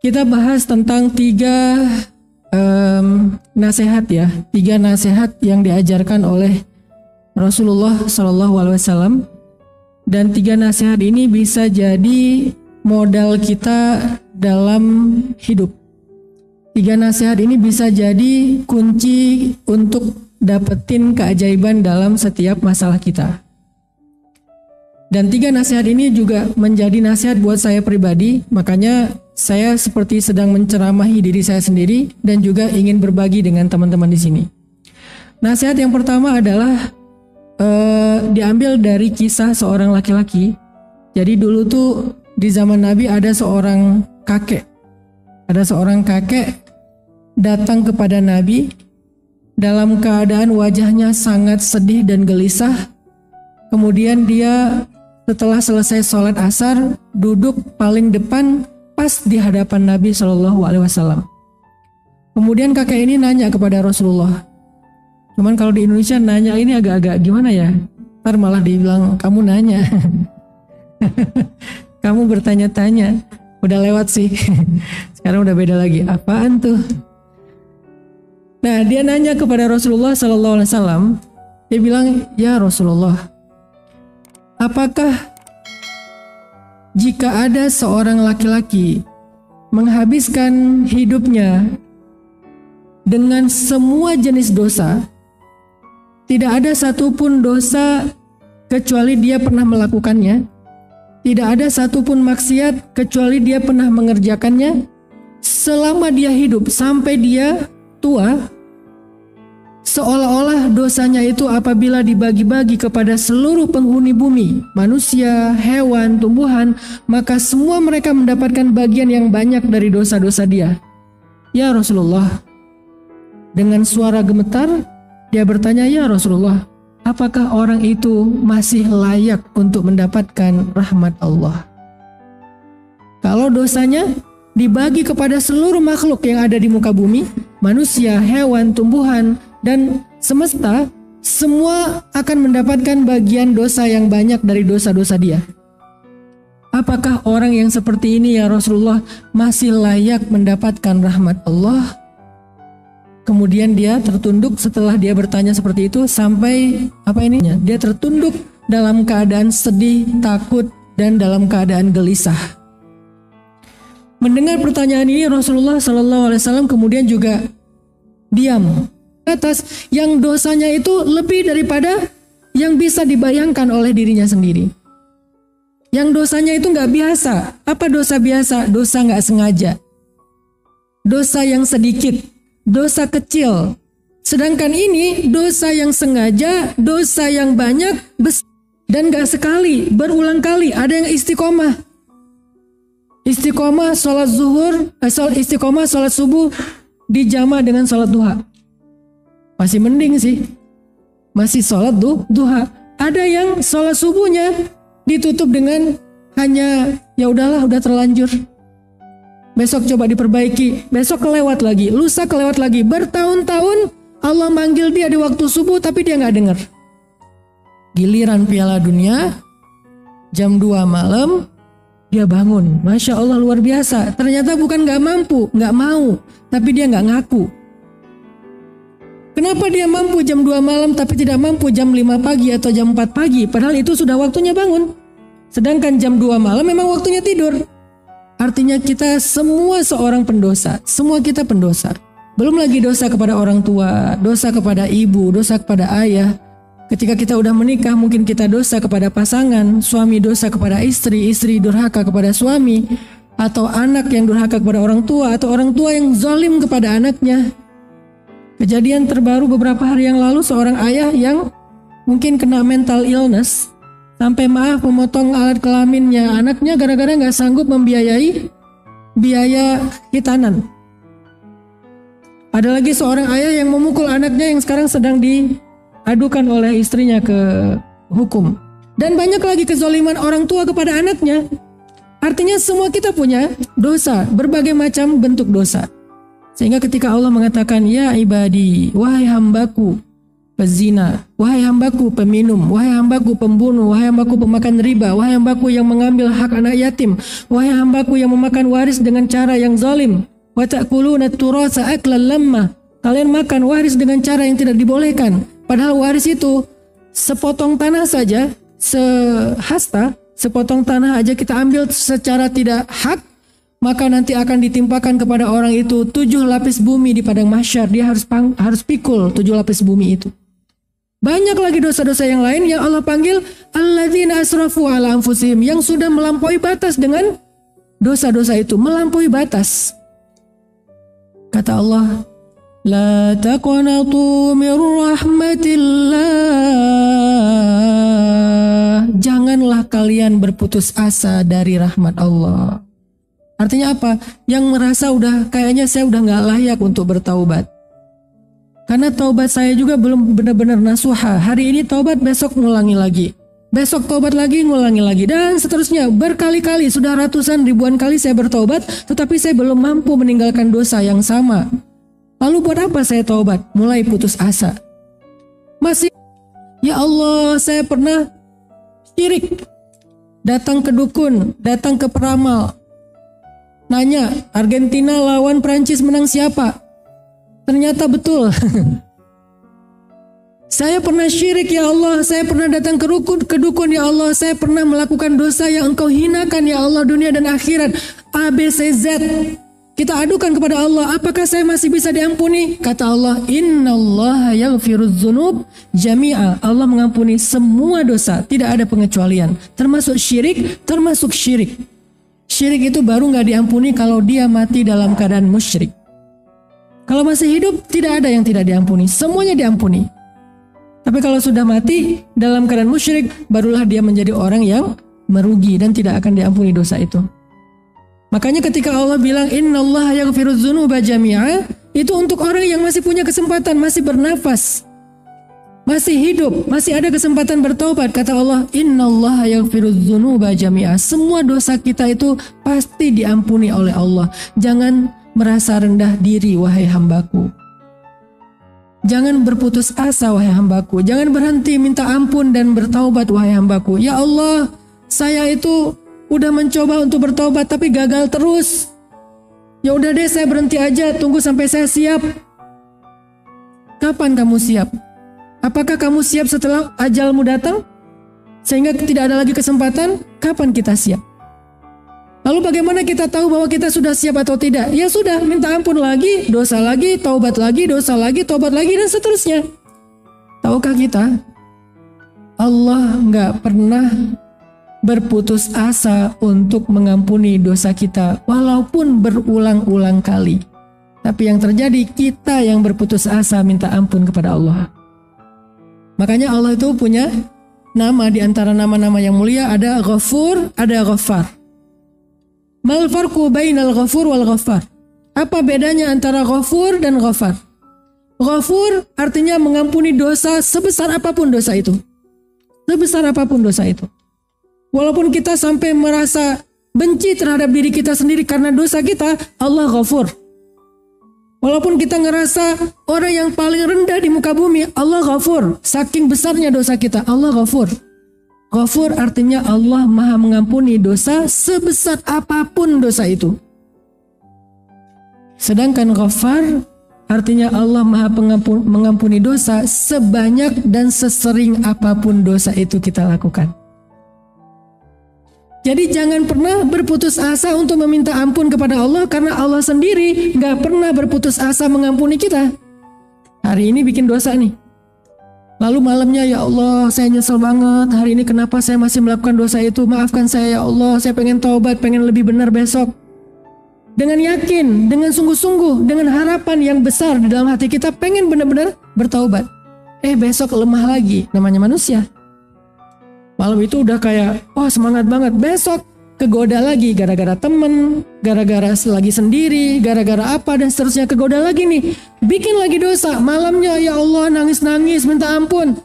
kita bahas tentang nasihat ya, 3 nasihat yang diajarkan oleh Rasulullah SAW, dan 3 nasihat ini bisa jadi modal kita dalam hidup. 3 nasihat ini bisa jadi kunci untuk dapetin keajaiban dalam setiap masalah kita. Dan 3 nasihat ini juga menjadi nasihat buat saya pribadi, makanya saya seperti sedang menceramahi diri saya sendiri dan juga ingin berbagi dengan teman-teman di sini. Nasihat yang pertama adalah diambil dari kisah seorang laki-laki. Jadi dulu tuh di zaman Nabi ada seorang kakek. Ada seorang kakek datang kepada Nabi dalam keadaan wajahnya sangat sedih dan gelisah. Kemudian dia setelah selesai sholat asar duduk paling depan pas di hadapan Nabi SAW. Kemudian kakek ini nanya kepada Rasulullah. Cuman kalau di Indonesia nanya ini agak-agak gimana ya? Ntar malah dibilang kamu nanya. Kamu bertanya-tanya. Udah lewat sih. Sekarang udah beda lagi. Apaan tuh? Nah, dia nanya kepada Rasulullah SAW. Dia bilang, ya Rasulullah, apakah jika ada seorang laki-laki menghabiskan hidupnya dengan semua jenis dosa, tidak ada satupun dosa kecuali dia pernah melakukannya, tidak ada satupun maksiat kecuali dia pernah mengerjakannya, selama dia hidup sampai dia tua, seolah-olah dosanya itu apabila dibagi-bagi kepada seluruh penghuni bumi, manusia, hewan, tumbuhan, maka semua mereka mendapatkan bagian yang banyak dari dosa-dosa dia. Ya Rasulullah, dengan suara gemetar, dia bertanya, ya Rasulullah, apakah orang itu masih layak untuk mendapatkan rahmat Allah? Kalau dosanya dibagi kepada seluruh makhluk yang ada di muka bumi, manusia, hewan, tumbuhan, dan semesta, semua akan mendapatkan bagian dosa yang banyak dari dosa-dosa dia. Apakah orang yang seperti ini ya Rasulullah masih layak mendapatkan rahmat Allah? Kemudian dia tertunduk setelah dia bertanya seperti itu sampai dia tertunduk dalam keadaan sedih, takut, dan dalam keadaan gelisah. Mendengar pertanyaan ini Rasulullah SAW kemudian juga diam. Atas yang dosanya itu lebih daripada yang bisa dibayangkan oleh dirinya sendiri. Yang dosanya itu nggak biasa. Apa dosa biasa? Dosa nggak sengaja. Dosa yang sedikit. Dosa kecil. Sedangkan ini dosa yang sengaja, dosa yang banyak, dan nggak sekali, berulang kali. Ada yang istiqomah. Istiqomah sholat zuhur, istiqomah sholat subuh dijama dengan sholat duha. Masih mending sih, masih sholat duha. Ada yang sholat subuhnya ditutup dengan hanya ya udahlah, udah terlanjur. Besok coba diperbaiki, besok kelewat lagi, lusa kelewat lagi. Bertahun-tahun Allah manggil dia di waktu subuh tapi dia nggak dengar. Giliran Piala Dunia jam 2 malam dia bangun. Masya Allah luar biasa. Ternyata bukan nggak mampu, nggak mau, tapi dia nggak ngaku. Kenapa dia mampu jam 2 malam tapi tidak mampu jam 5 pagi atau jam 4 pagi? Padahal itu sudah waktunya bangun. Sedangkan jam 2 malam memang waktunya tidur. Artinya kita semua seorang pendosa. Semua kita pendosa. Belum lagi dosa kepada orang tua, dosa kepada ibu, dosa kepada ayah. Ketika kita udah menikah mungkin kita dosa kepada pasangan, suami dosa kepada istri, istri durhaka kepada suami, atau anak yang durhaka kepada orang tua, atau orang tua yang zalim kepada anaknya. Kejadian terbaru beberapa hari yang lalu, seorang ayah yang mungkin kena mental illness, sampai maaf memotong alat kelaminnya anaknya gara-gara gak sanggup membiayai biaya hitanan. Ada lagi seorang ayah yang memukul anaknya yang sekarang sedang diadukan oleh istrinya ke hukum. Dan banyak lagi kezaliman orang tua kepada anaknya. Artinya semua kita punya dosa, berbagai macam bentuk dosa. Sehingga ketika Allah mengatakan, ya ibadi, wahai hambaku, pezina, wahai hambaku peminum, wahai hambaku pembunuh, wahai hambaku pemakan riba, wahai hambaku yang mengambil hak anak yatim, wahai hambaku yang memakan waris dengan cara yang zalim, wa ta'kuluna turasa aklan lamma, kalian makan waris dengan cara yang tidak dibolehkan, padahal waris itu sepotong tanah saja, sehasta, sepotong tanah aja kita ambil secara tidak hak, maka nanti akan ditimpakan kepada orang itu 7 lapis bumi di padang mahsyar. Dia harus pikul 7 lapis bumi itu. Banyak lagi dosa-dosa yang lain yang Allah panggil alladzina asrafu ala anfusihim, yang sudah melampaui batas dengan dosa-dosa itu, melampaui batas. Kata Allah, la taqnatu mir rahmatillah, janganlah kalian berputus asa dari rahmat Allah. Artinya apa? Yang merasa kayaknya saya udah gak layak untuk bertaubat. Karena taubat saya juga belum benar-benar nasuha. Hari ini taubat, besok ngulangi lagi. Besok taubat lagi, ngulangi lagi. Dan seterusnya, berkali-kali, sudah ratusan ribuan kali saya bertaubat, tetapi saya belum mampu meninggalkan dosa yang sama. Lalu buat apa saya taubat? Mulai putus asa. Masih, ya Allah, saya pernah syirik. Datang ke dukun, datang ke peramal. Nanya, Argentina lawan Prancis menang siapa? Ternyata betul. Saya pernah syirik ya Allah, saya pernah datang ke dukun ya Allah, saya pernah melakukan dosa yang Engkau hinakan ya Allah, dunia dan akhirat. A, B, C, Z. Kita adukan kepada Allah, apakah saya masih bisa diampuni? Kata Allah, innallaha yaghfirudz dzunub jami'a. Allah mengampuni semua dosa, tidak ada pengecualian. Termasuk syirik, termasuk syirik. Syirik itu baru gak diampuni kalau dia mati dalam keadaan musyrik. Kalau masih hidup, tidak ada yang tidak diampuni. Semuanya diampuni. Tapi kalau sudah mati dalam keadaan musyrik, barulah dia menjadi orang yang merugi dan tidak akan diampuni dosa itu. Makanya ketika Allah bilang, innallaha yaghfirudz dzunuba jami'a, itu untuk orang yang masih punya kesempatan, masih bernafas, masih hidup, masih ada kesempatan bertaubat. Kata Allah, innallaha yaghfirudz dzunuba jami'a. Semua dosa kita itu pasti diampuni oleh Allah. Jangan merasa rendah diri, wahai hambaku. Jangan berputus asa, wahai hambaku. Jangan berhenti minta ampun dan bertaubat, wahai hambaku. Ya Allah, saya itu udah mencoba untuk bertaubat tapi gagal terus. Ya udah deh, saya berhenti aja, tunggu sampai saya siap. Kapan kamu siap? Apakah kamu siap setelah ajalmu datang? Sehingga tidak ada lagi kesempatan? Kapan kita siap? Lalu bagaimana kita tahu bahwa kita sudah siap atau tidak? Ya sudah, minta ampun lagi, dosa lagi, taubat lagi, dosa lagi, taubat lagi, dan seterusnya. Tahukah kita? Allah nggak pernah berputus asa untuk mengampuni dosa kita, walaupun berulang-ulang kali. Tapi yang terjadi, kita yang berputus asa minta ampun kepada Allah. Makanya Allah itu punya nama, di antara nama-nama yang mulia ada Ghafur, ada Ghaffar. Mal farqu bainal ghafur wal ghaffar? Apa bedanya antara ghafur dan ghaffar? Ghafur artinya mengampuni dosa sebesar apapun dosa itu. Sebesar apapun dosa itu. Walaupun kita sampai merasa benci terhadap diri kita sendiri karena dosa kita, Allah ghafur. Walaupun kita ngerasa orang yang paling rendah di muka bumi, Allah ghafur. Saking besarnya dosa kita, Allah ghafur. Ghafur artinya Allah maha mengampuni dosa sebesar apapun dosa itu. Sedangkan Ghaffar artinya Allah maha mengampuni dosa sebanyak dan sesering apapun dosa itu kita lakukan. Jadi jangan pernah berputus asa untuk meminta ampun kepada Allah, karena Allah sendiri gak pernah berputus asa mengampuni kita. Hari ini bikin dosa nih. Lalu malamnya, ya Allah, saya nyesel banget. Hari ini kenapa saya masih melakukan dosa itu? Maafkan saya ya Allah, saya pengen taubat, pengen lebih benar besok. Dengan yakin, dengan sungguh-sungguh, dengan harapan yang besar di dalam hati kita, pengen benar-benar bertaubat. Besok lemah lagi, namanya manusia. Malam itu udah kayak, semangat banget. Besok kegoda lagi, gara-gara temen, gara-gara lagi sendiri, gara-gara apa, dan seterusnya kegoda lagi nih. Bikin lagi dosa, malamnya ya Allah nangis-nangis minta ampun.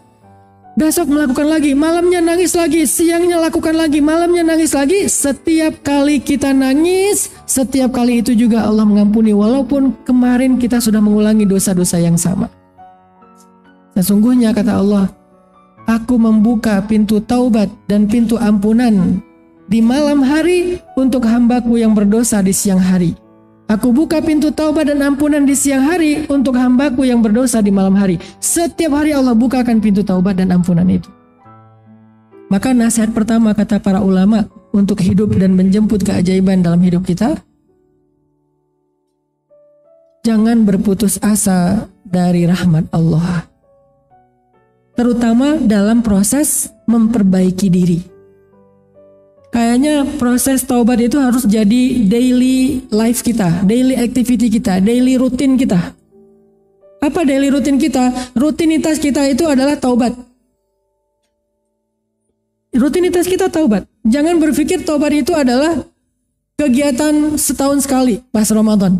Besok melakukan lagi, malamnya nangis lagi, siangnya lakukan lagi, malamnya nangis lagi. Setiap kali kita nangis, setiap kali itu juga Allah mengampuni, walaupun kemarin kita sudah mengulangi dosa-dosa yang sama. Sesungguhnya kata Allah, aku membuka pintu taubat dan pintu ampunan di malam hari untuk hambaku yang berdosa di siang hari. Aku buka pintu taubat dan ampunan di siang hari untuk hambaku yang berdosa di malam hari. Setiap hari Allah bukakan pintu taubat dan ampunan itu. Maka nasihat pertama kata para ulama untuk hidup dan menjemput keajaiban dalam hidup kita, jangan berputus asa dari rahmat Allah. Terutama dalam proses memperbaiki diri. Kayaknya proses taubat itu harus jadi daily life kita, daily activity kita, daily rutin kita. Apa daily rutin kita? Rutinitas kita itu adalah taubat. Rutinitas kita taubat. Jangan berpikir taubat itu adalah kegiatan setahun sekali pas Ramadan.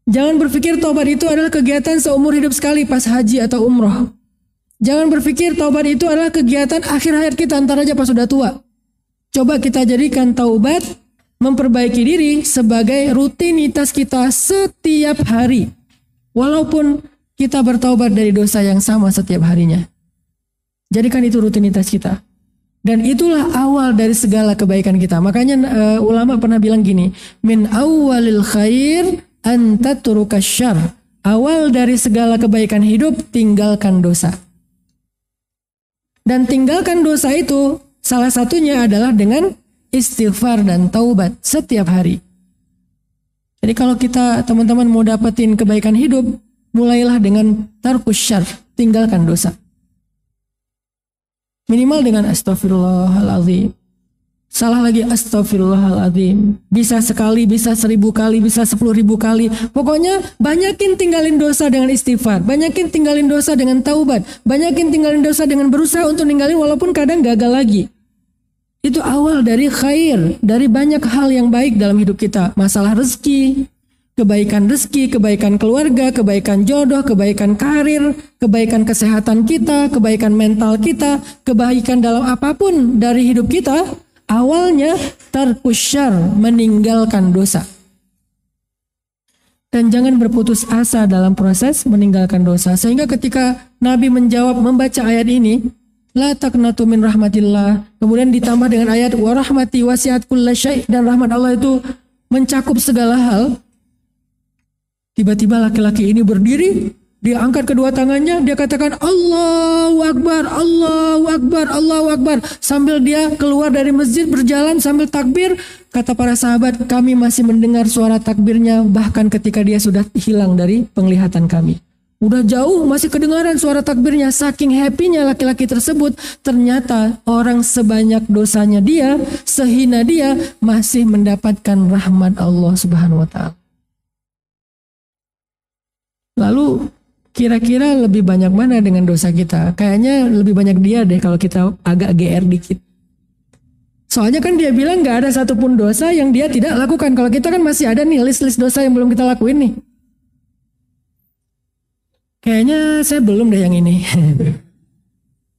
Jangan berpikir taubat itu adalah kegiatan seumur hidup sekali pas haji atau umroh. Jangan berpikir taubat itu adalah kegiatan akhir hayat kita, ntar aja pas sudah tua. Coba kita jadikan taubat, memperbaiki diri sebagai rutinitas kita setiap hari. Walaupun kita bertaubat dari dosa yang sama setiap harinya. Jadikan itu rutinitas kita. Dan itulah awal dari segala kebaikan kita. Makanya ulama pernah bilang gini, min awwalil khair anta turukas syarr. Awal dari segala kebaikan hidup, tinggalkan dosa. Dan tinggalkan dosa itu salah satunya adalah dengan istighfar dan taubat setiap hari. Jadi kalau kita teman-teman mau dapetin kebaikan hidup, mulailah dengan tarkus syarr, tinggalkan dosa. Minimal dengan astaghfirullahaladzim. Salah lagi astaghfirullahaladzim. Bisa sekali, bisa 1000 kali, bisa 10.000 kali. Pokoknya banyakin tinggalin dosa dengan istighfar. Banyakin tinggalin dosa dengan taubat. Banyakin tinggalin dosa dengan berusaha untuk ninggalin walaupun kadang gagal lagi. Itu awal dari khair, dari banyak hal yang baik dalam hidup kita. Masalah rezeki, kebaikan keluarga, kebaikan jodoh, kebaikan karir, kebaikan kesehatan kita, kebaikan mental kita, kebaikan dalam apapun dari hidup kita. Awalnya tarkus syarr, meninggalkan dosa. Dan jangan berputus asa dalam proses meninggalkan dosa. Sehingga ketika Nabi membaca ayat ini, la taqnatu min rahmatillah, kemudian ditambah dengan ayat wa rahmati wasi'at kulla syai', dan rahmat Allah itu mencakup segala hal. Tiba-tiba laki-laki ini berdiri, dia angkat kedua tangannya, dia katakan Allahu Akbar, Allahu Akbar, Allahu Akbar. Sambil dia keluar dari masjid berjalan sambil takbir, kata para sahabat, kami masih mendengar suara takbirnya bahkan ketika dia sudah hilang dari penglihatan kami. Udah jauh masih kedengaran suara takbirnya, saking happy-nya laki-laki tersebut. Ternyata orang sebanyak dosanya dia, sehina dia, masih mendapatkan rahmat Allah Subhanahu wa Ta'ala. Lalu kira-kira lebih banyak mana dengan dosa kita? Kayaknya lebih banyak dia deh kalau kita agak GR dikit. Soalnya kan dia bilang gak ada satupun dosa yang dia tidak lakukan. Kalau kita kan masih ada nih list-list dosa yang belum kita lakuin nih. Kayaknya saya belum deh yang ini.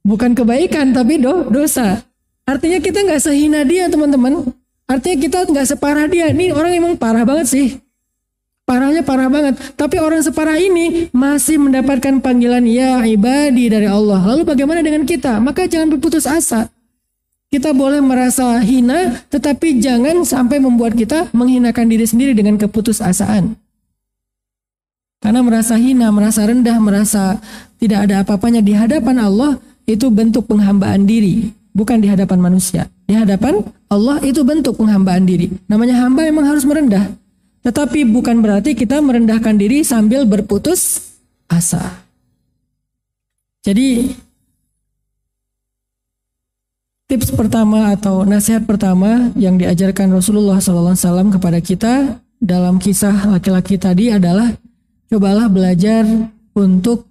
Bukan kebaikan tapi dosa. Artinya kita gak sehina dia teman-teman. Artinya kita gak separah dia. Ini orang emang parah banget sih. Parahnya parah banget. Tapi orang separah ini masih mendapatkan panggilan ya ibadi dari Allah. Lalu bagaimana dengan kita? Maka jangan berputus asa. Kita boleh merasa hina, tetapi jangan sampai membuat kita menghinakan diri sendiri dengan keputusasaan. Karena merasa hina, merasa rendah, merasa tidak ada apa-apanya di hadapan Allah, itu bentuk penghambaan diri. Bukan di hadapan manusia. Di hadapan Allah itu bentuk penghambaan diri. Namanya hamba memang harus merendah. Tetapi bukan berarti kita merendahkan diri sambil berputus asa. Jadi tips pertama atau nasihat pertama yang diajarkan Rasulullah SAW kepada kita dalam kisah laki-laki tadi adalah cobalah belajar untuk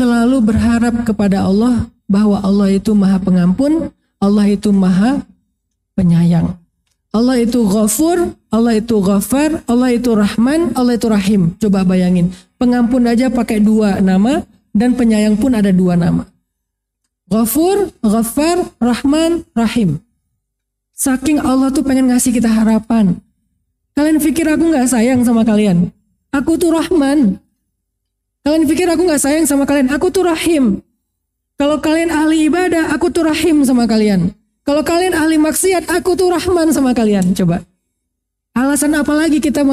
selalu berharap kepada Allah bahwa Allah itu maha pengampun, Allah itu maha penyayang. Allah itu Ghafur, Allah itu Ghafar, Allah itu Rahman, Allah itu Rahim. Coba bayangin, pengampun aja pakai 2 nama dan penyayang pun ada 2 nama. Ghafur, Ghafar, Rahman, Rahim. Saking Allah tuh pengen ngasih kita harapan. Kalian pikir aku gak sayang sama kalian? Aku tuh Rahman. Kalian pikir aku gak sayang sama kalian? Aku tuh rahim. Kalau kalian ahli ibadah, aku tuh rahim sama kalian. Kalau kalian ahli maksiat, aku tuh rahman sama kalian. Coba. Alasan apa lagi kita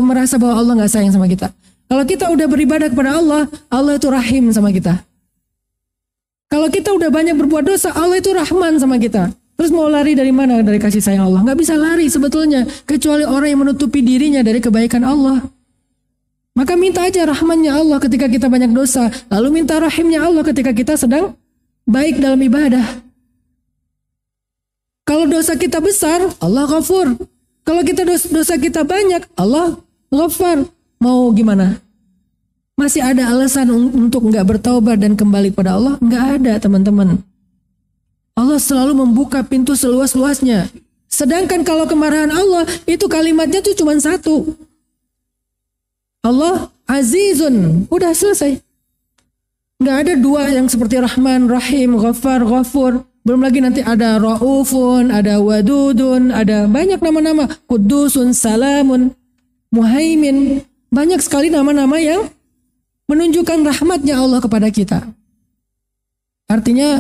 merasa bahwa Allah gak sayang sama kita? Kalau kita udah beribadah kepada Allah, Allah itu rahim sama kita. Kalau kita udah banyak berbuat dosa, Allah itu rahman sama kita. Terus mau lari dari mana dari kasih sayang Allah? Gak bisa lari sebetulnya. Kecuali orang yang menutupi dirinya dari kebaikan Allah. Maka minta aja rahmannya Allah ketika kita banyak dosa. Lalu minta rahimnya Allah ketika kita sedang baik dalam ibadah. Kalau dosa kita besar, Allah ghafur. Kalau kita dosa kita banyak, Allah ghafar. Mau gimana? Masih ada alasan untuk nggak bertaubat dan kembali pada Allah? Nggak ada, teman-teman. Allah selalu membuka pintu seluas-luasnya. Sedangkan kalau kemarahan Allah, itu kalimatnya tuh cuma satu. Allah azizun. Udah selesai. Nggak ada dua yang seperti Rahman, Rahim, Ghafar, Ghafur. Belum lagi nanti ada Ra'ufun, ada Wadudun, ada banyak nama-nama. Kudusun, Salamun, Muhaimin. Banyak sekali nama-nama yang menunjukkan rahmatnya Allah kepada kita. Artinya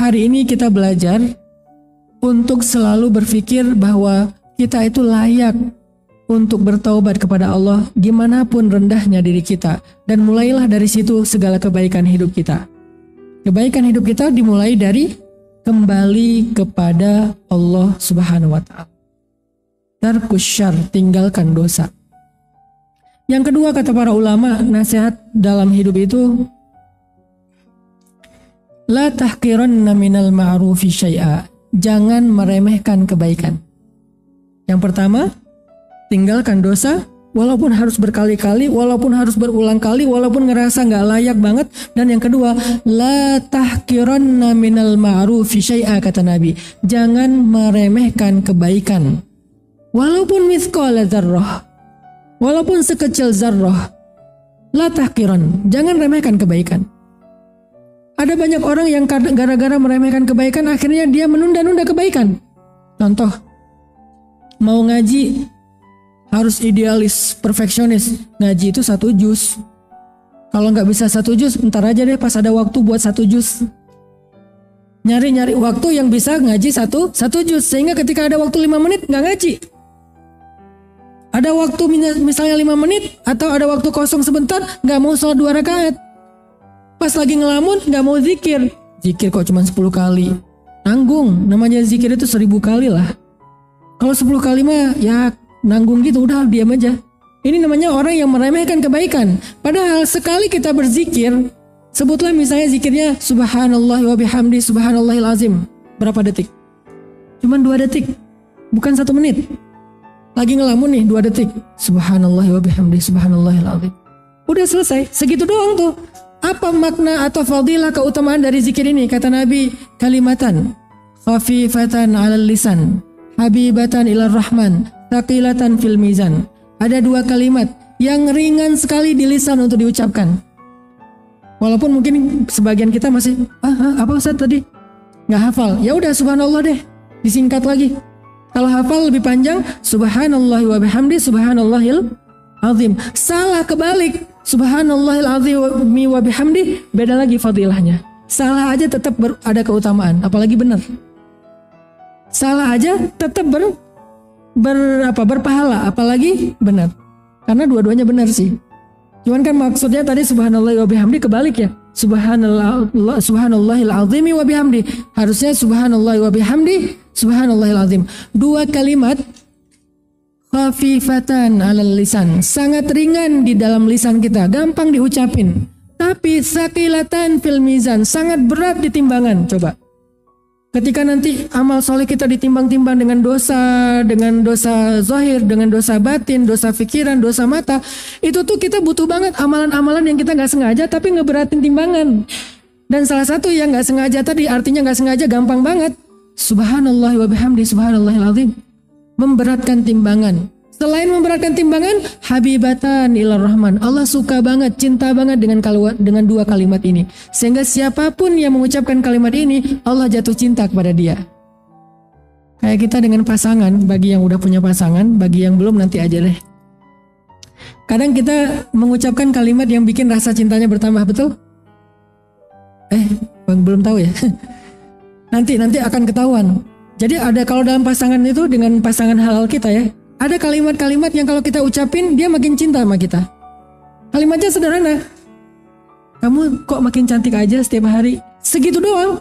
hari ini kita belajar untuk selalu berpikir bahwa kita itu layak untuk bertaubat kepada Allah gimana pun rendahnya diri kita. Dan mulailah dari situ segala kebaikan hidup kita. Kebaikan hidup kita dimulai dari kembali kepada Allah Subhanahu wa Ta'ala. Tarkus syarr, tinggalkan dosa. Yang kedua, kata para ulama, nasihat dalam hidup itu la tahqiranna minal ma'rufi syai'a. Jangan meremehkan kebaikan. Yang pertama, tinggalkan dosa. Walaupun harus berkali-kali, walaupun harus berulang kali, walaupun ngerasa nggak layak banget. Dan yang kedua, la tahqiranna minal ma'rufi syai'a, kata Nabi. Jangan meremehkan kebaikan. Walaupun mithqala dzarrah, walaupun sekecil zarrah, la tahqiran. Jangan remehkan kebaikan. Ada banyak orang yang gara-gara meremehkan kebaikan, akhirnya dia menunda-nunda kebaikan. Contoh, mau ngaji harus idealis, perfeksionis. Ngaji itu 1 juz. Kalau nggak bisa 1 juz, ntar aja deh pas ada waktu buat 1 juz. Nyari-nyari waktu yang bisa ngaji satu juz. Sehingga ketika ada waktu 5 menit, nggak ngaji. Ada waktu misalnya 5 menit, atau ada waktu kosong sebentar, nggak mau sholat 2 rakaat. Pas lagi ngelamun, nggak mau zikir. Zikir kok cuma 10 kali. Nanggung, namanya zikir itu 1000 kali lah. Kalau 10 kali mah ya nanggung gitu, udah diam aja. Ini namanya orang yang meremehkan kebaikan. Padahal sekali kita berzikir, sebutlah misalnya zikirnya subhanallah wa bihamdi subhanallahil azim. Berapa detik? Cuman 2 detik. Bukan 1 menit. Lagi ngelamun nih 2 detik. Subhanallah wa bihamdi subhanallahil azim. Udah selesai. Segitu doang tuh. Apa makna atau fadilah keutamaan dari zikir ini? Kata Nabi, kalimatan khafifatan 'alal lisan, habibatan ilar rahman, taqilatan fil mizan. Ada 2 kalimat yang ringan sekali di lisan untuk diucapkan. Walaupun mungkin sebagian kita masih apa Ustaz tadi? Nggak hafal. Ya udah subhanallah deh, disingkat lagi. Kalau hafal lebih panjang, subhanallah wa bihamdi subhanallahil azim. Salah kebalik, subhanallahil azim wa bihamdi, beda lagi fadilahnya. Salah aja tetap ada keutamaan, apalagi benar. Salah aja tetap berpahala, apalagi benar. Karena dua-duanya benar sih. Cuman kan maksudnya tadi subhanallah wa bihamdi kebalik ya. Subhanallahil azimi wa bihamdi. Harusnya subhanallah wa bihamdi subhanallahil azim. 2 kalimat khafifatan 'alal lisan, sangat ringan di dalam lisan kita, gampang diucapin. Tapi sakilatan fil mizan, sangat berat di timbangan. Coba. Ketika nanti amal soleh kita ditimbang-timbang dengan dosa zahir, dengan dosa batin, dosa pikiran, dosa mata, itu tuh kita butuh banget amalan-amalan yang kita nggak sengaja tapi ngeberatin timbangan. Dan salah satu yang nggak sengaja tadi, artinya nggak sengaja gampang banget. Subhanallah wa bihamdi subhanallahil azim. Memberatkan timbangan. Selain memberatkan timbangan, habibatan ilar rahman. Allah suka banget, cinta banget dengan 2 kalimat ini. Sehingga siapapun yang mengucapkan kalimat ini, Allah jatuh cinta kepada dia. Kayak kita dengan pasangan, bagi yang udah punya pasangan, bagi yang belum nanti aja deh. Kadang kita mengucapkan kalimat yang bikin rasa cintanya bertambah, betul? Belum tahu ya. Nanti akan ketahuan. Jadi ada kalau dalam pasangan itu dengan pasangan halal kita ya, ada kalimat-kalimat yang kalau kita ucapin dia makin cinta sama kita. Kalimatnya sederhana. Kamu kok makin cantik aja setiap hari. Segitu doang.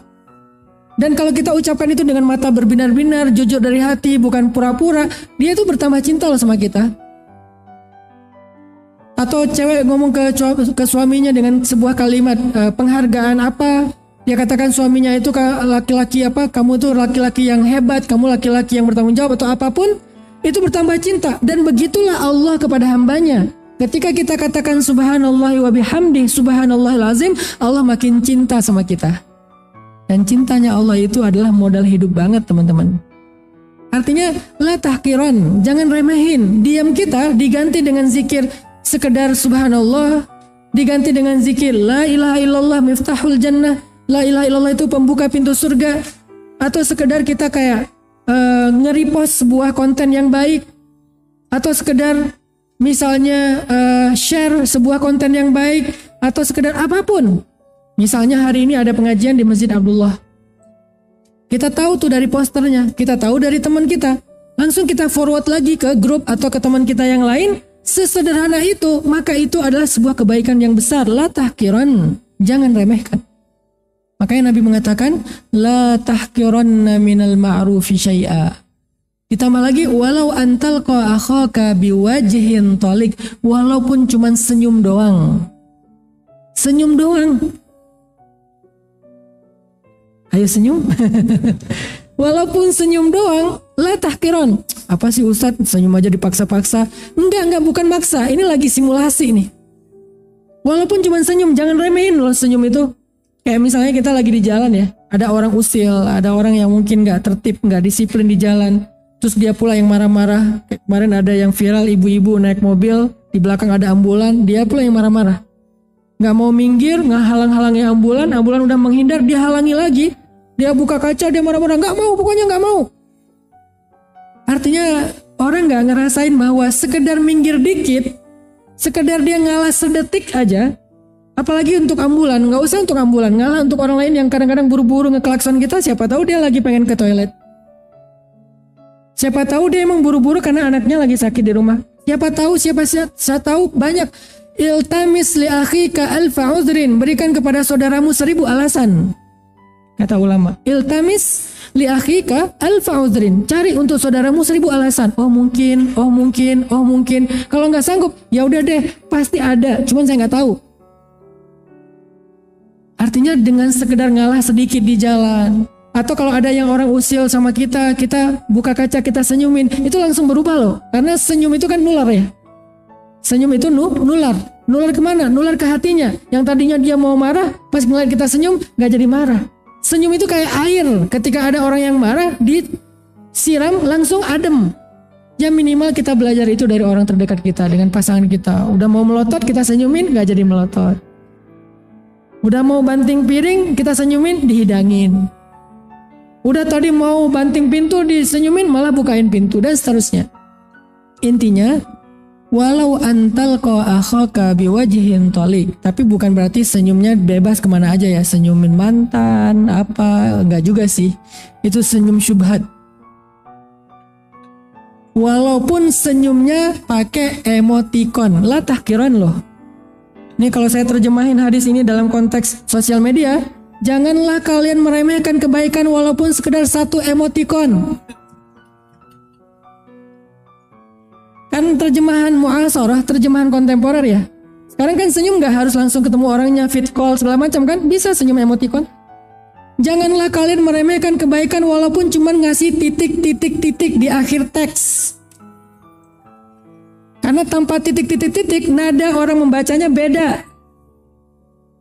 Dan kalau kita ucapkan itu dengan mata berbinar-binar, jujur dari hati, bukan pura-pura, dia itu bertambah cinta loh sama kita. Atau cewek ngomong ke suaminya dengan sebuah kalimat penghargaan apa, dia katakan suaminya itu laki-laki apa, kamu tuh laki-laki yang hebat, kamu laki-laki yang bertanggung jawab atau apapun, itu bertambah cinta. Dan begitulah Allah kepada hambanya. Ketika kita katakan subhanallah wa bihamdi, subhanallahil azim, Allah makin cinta sama kita. Dan cintanya Allah itu adalah modal hidup banget teman-teman. Artinya la tahqiran, jangan remehin. Diam kita diganti dengan zikir sekedar subhanallah, diganti dengan zikir la ilaha illallah miftahul jannah, la ilaha illallah itu pembuka pintu surga. Atau sekedar kita kayak nge-repost sebuah konten yang baik, atau sekedar misalnya share sebuah konten yang baik, atau sekedar apapun. Misalnya hari ini ada pengajian di Masjid Abdullah. Kita tahu tuh dari posternya, kita tahu dari teman kita. Langsung kita forward lagi ke grup atau ke teman kita yang lain. Sesederhana itu, maka itu adalah sebuah kebaikan yang besar. La tahqiran, jangan remehkan. Makanya Nabi mengatakan, la tahqiranna minal ma'rufi syai'a. Ditambah lagi, walau antalqa akhaka biwajhin talik, walaupun cuman senyum doang. Senyum doang. Ayo senyum. Walaupun senyum doang, la tahqiran. Apa sih Ustadz, senyum aja dipaksa-paksa? Enggak, bukan maksa. Ini lagi simulasi nih. Walaupun cuma senyum, jangan remehin loh senyum itu. Kayak misalnya kita lagi di jalan ya, ada orang usil, ada orang yang mungkin gak tertib, gak disiplin di jalan. Terus dia pula yang marah-marah. Kayak kemarin ada yang viral, ibu-ibu naik mobil, di belakang ada ambulan, dia pula yang marah-marah. Gak mau minggir, gak halang-halangi ambulan udah menghindar, dia halangi lagi. Dia buka kaca, dia marah-marah, gak mau, pokoknya gak mau. Artinya orang gak ngerasain bahwa sekedar minggir dikit, sekedar dia ngalah sedetik aja, apalagi untuk ambulan, gak usah untuk ambulan, ngalah untuk orang lain yang kadang-kadang buru-buru ngeklakson kita, siapa tahu dia lagi pengen ke toilet. Siapa tahu dia emang buru-buru karena anaknya lagi sakit di rumah. Siapa tahu banyak. Iltamis li akhika alfa udhrin, berikan kepada saudaramu 1000 alasan. Kata ulama, iltamis li akhika alfa udhrin, cari untuk saudaramu 1000 alasan. Oh mungkin. Kalau nggak sanggup, ya udah deh, pasti ada. Cuman saya nggak tahu. Artinya dengan sekedar ngalah sedikit di jalan, atau kalau ada yang orang usil sama kita buka kaca, kita senyumin, itu langsung berubah loh. Karena senyum itu kan nular ya. Senyum itu nular kemana? Nular ke hatinya. Yang tadinya dia mau marah, pas ngeliat kita senyum, gak jadi marah. Senyum itu kayak air. Ketika ada orang yang marah, disiram langsung adem. Ya minimal kita belajar itu dari orang terdekat kita, dengan pasangan kita. Udah mau melotot, kita senyumin, gak jadi melotot. Udah mau banting piring, kita senyumin, dihidangin. Udah tadi mau banting pintu, disenyumin, malah bukain pintu, dan seterusnya. Intinya, walau antalqa akhaka biwajhin talik, tapi bukan berarti senyumnya bebas kemana aja ya, senyumin mantan apa, enggak juga sih, itu senyum syubhat. Walaupun senyumnya pakai emoticon, la tahqiran loh. Ini kalau saya terjemahin hadis ini dalam konteks sosial media, janganlah kalian meremehkan kebaikan walaupun sekedar satu emoticon. Kan terjemahan mu'asarah, terjemahan kontemporer ya. Sekarang kan senyum gak harus langsung ketemu orangnya, fit call segala macam kan, bisa senyum emoticon. Janganlah kalian meremehkan kebaikan walaupun cuman ngasih titik-titik-titik di akhir teks. Karena tanpa titik-titik-titik, nada orang membacanya beda.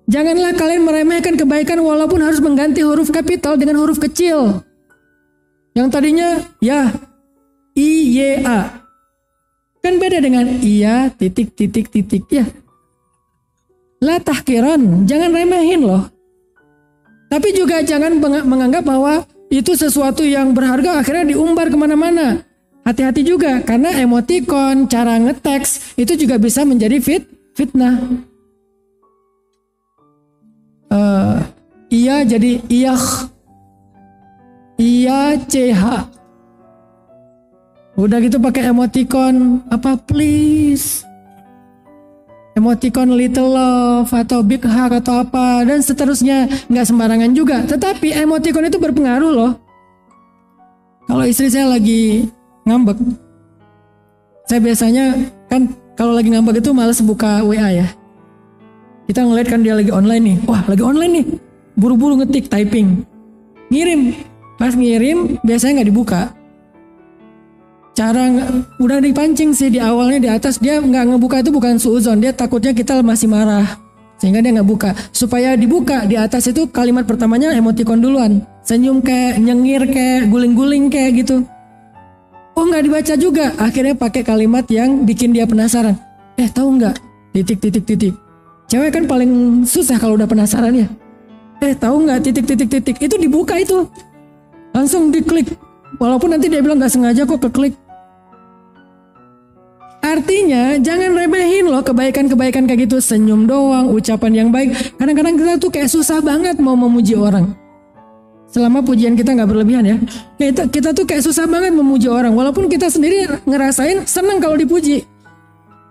Janganlah kalian meremehkan kebaikan walaupun harus mengganti huruf kapital dengan huruf kecil. Yang tadinya ya, I-Y-A. Kan beda dengan iya, titik-titik-titik ya. La tahqiran, jangan remehin loh. Tapi juga jangan menganggap bahwa itu sesuatu yang berharga akhirnya diumbar kemana-mana. hati-hati juga karena emoticon, cara ngeteks itu juga bisa menjadi fitnah. Iya jadi iya CH. Udah gitu pakai emoticon apa please. Emoticon little love atau big hug atau apa dan seterusnya, nggak sembarangan juga. Tetapi emoticon itu berpengaruh loh. Kalau istri saya lagi ngambek, saya biasanya kan kalau lagi ngambek itu males buka WA ya. Kita ngeliat kan dia lagi online nih, wah lagi online nih, buru-buru ngetik, typing, ngirim. Pas ngirim biasanya nggak dibuka. Cara udah dipancing sih di awalnya di atas, dia nggak ngebuka itu bukan suuzon, dia takutnya kita masih marah sehingga dia nggak buka. Supaya dibuka di atas itu kalimat pertamanya emoticon duluan, senyum kayak nyengir kayak guling-guling kayak gitu. Oh nggak dibaca juga, akhirnya pakai kalimat yang bikin dia penasaran. Tahu nggak titik. Cewek kan paling susah kalau udah penasaran ya. Tahu nggak titik itu dibuka itu langsung diklik, walaupun nanti dia bilang nggak sengaja kok keklik. Artinya jangan remehin loh kebaikan-kebaikan kayak gitu, senyum doang, ucapan yang baik. Kadang-kadang kita tuh kayak susah banget mau memuji orang. Selama pujian kita nggak berlebihan ya. Kita tuh kayak susah banget memuji orang, walaupun kita sendiri ngerasain senang kalau dipuji.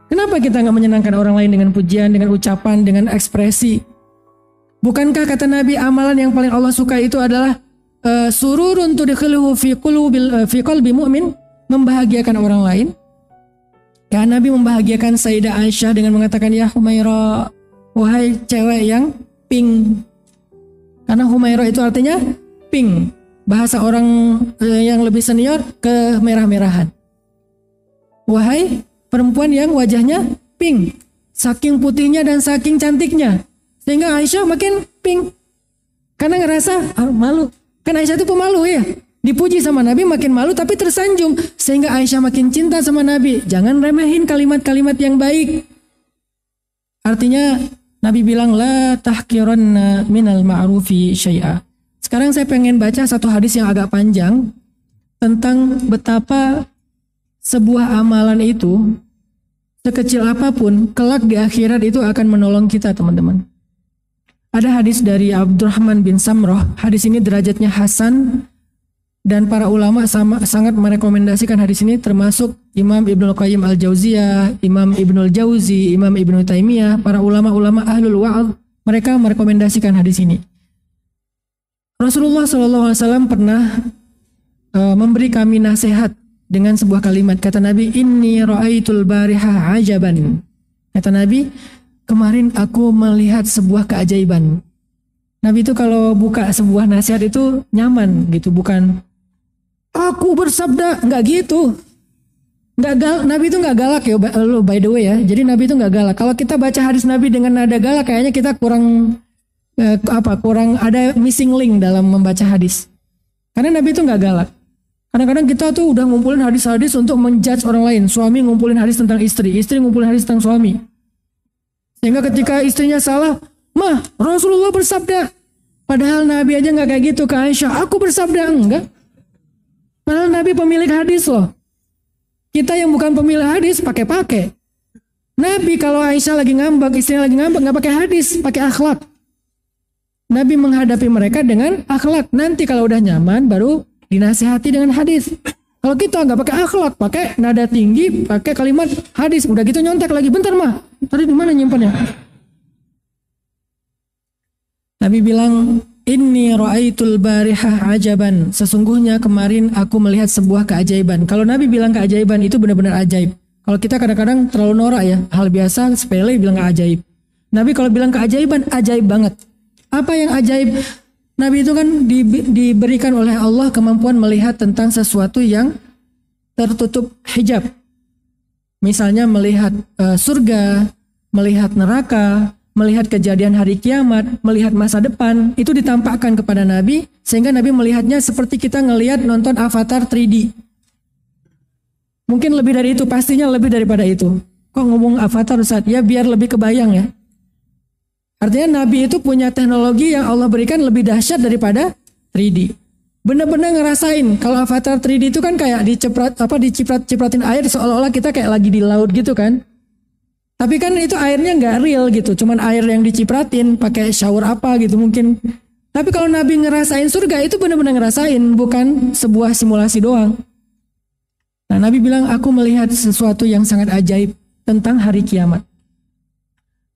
Kenapa kita nggak menyenangkan orang lain dengan pujian, dengan ucapan, dengan ekspresi? Bukankah kata Nabi amalan yang paling Allah suka itu adalah sururun tudkhiluhu fi qalbi mu'min, membahagiakan orang lain? Ya, Nabi membahagiakan Sayyidah Aisyah dengan mengatakan, ya Humaira, wahai cewek yang pink. Karena Humaira itu artinya pink. Bahasa orang yang lebih senior, kemerah-merahan. Wahai perempuan yang wajahnya pink. Saking putihnya dan saking cantiknya. Sehingga Aisyah makin pink. Karena ngerasa malu. Kan Aisyah itu pemalu ya. Dipuji sama Nabi makin malu tapi tersanjung. Sehingga Aisyah makin cinta sama Nabi. Jangan remehin kalimat-kalimat yang baik. Artinya Nabi bilang la tahqiranna minal ma'rufi syai'a. Sekarang saya pengen baca satu hadis yang agak panjang tentang betapa sebuah amalan itu sekecil apapun kelak di akhirat itu akan menolong kita, teman-teman. Ada hadis dari Abdurrahman bin Samroh. Hadis ini derajatnya hasan. Dan para ulama sangat merekomendasikan hadis ini, termasuk Imam Ibnul Qayyim Al-Jauziyah, Imam Ibnul Jauzi, Imam Ibnu Taimiyah, para ulama-ulama ahlul wa'ad, mereka merekomendasikan hadis ini. Rasulullah SAW pernah memberi kami nasihat dengan sebuah kalimat. Kata Nabi, inni ra'aitul bariha ajaban. Kata Nabi, kemarin aku melihat sebuah keajaiban. Nabi itu kalau buka sebuah nasihat itu nyaman gitu, bukan aku bersabda, nggak gitu. Nabi itu nggak galak ya, by the way ya. Jadi Nabi itu nggak galak. Kalau kita baca hadis Nabi dengan nada galak, kayaknya kita kurang ada missing link dalam membaca hadis. Karena Nabi itu nggak galak. Kadang-kadang kita tuh udah ngumpulin hadis-hadis untuk menjudge orang lain. Suami ngumpulin hadis tentang istri ngumpulin hadis tentang suami. Sehingga ketika istrinya salah, mah Rasulullah bersabda. Padahal Nabi aja nggak kayak gitu ke Aisyah. Aku bersabda, enggak. Padahal Nabi pemilik hadis loh. Kita yang bukan pemilik hadis pakai-pakai. Nabi kalau Aisyah lagi ngambek, istrinya lagi ngambek, nggak pakai hadis, pakai akhlak. Nabi menghadapi mereka dengan akhlak. Nanti kalau udah nyaman baru dinasihati dengan hadis. Kalau kita nggak pakai akhlak, pakai nada tinggi, pakai kalimat hadis, udah gitu nyontek lagi. Bentar mah, tadi di mana nyimpannya? Nabi bilang, inni ra'aitul barihah ajaban. Sesungguhnya kemarin aku melihat sebuah keajaiban. Kalau Nabi bilang keajaiban itu benar-benar ajaib. Kalau kita kadang-kadang terlalu norak ya, hal biasa sepele bilang ajaib. Nabi kalau bilang keajaiban, ajaib banget. Apa yang ajaib? Nabi itu kan diberikan oleh Allah kemampuan melihat tentang sesuatu yang tertutup hijab. Misalnya melihat surga, melihat neraka, melihat kejadian hari kiamat, melihat masa depan, itu ditampakkan kepada Nabi, sehingga Nabi melihatnya seperti kita ngelihat nonton Avatar 3D. Mungkin lebih dari itu, pastinya lebih daripada itu. Kok ngomong Avatar Ustaz? Ya biar lebih kebayang ya. Artinya Nabi itu punya teknologi yang Allah berikan lebih dahsyat daripada 3D. benar-benar ngerasain. Kalau avatar 3D itu kan kayak diciprat-cipratin air seolah-olah kita kayak lagi di laut gitu kan. Tapi kan itu airnya nggak real gitu, cuman air yang dicipratin pakai shower apa gitu mungkin. Tapi kalau Nabi ngerasain surga itu benar-benar ngerasain, bukan sebuah simulasi doang. Nah, Nabi bilang aku melihat sesuatu yang sangat ajaib tentang hari kiamat.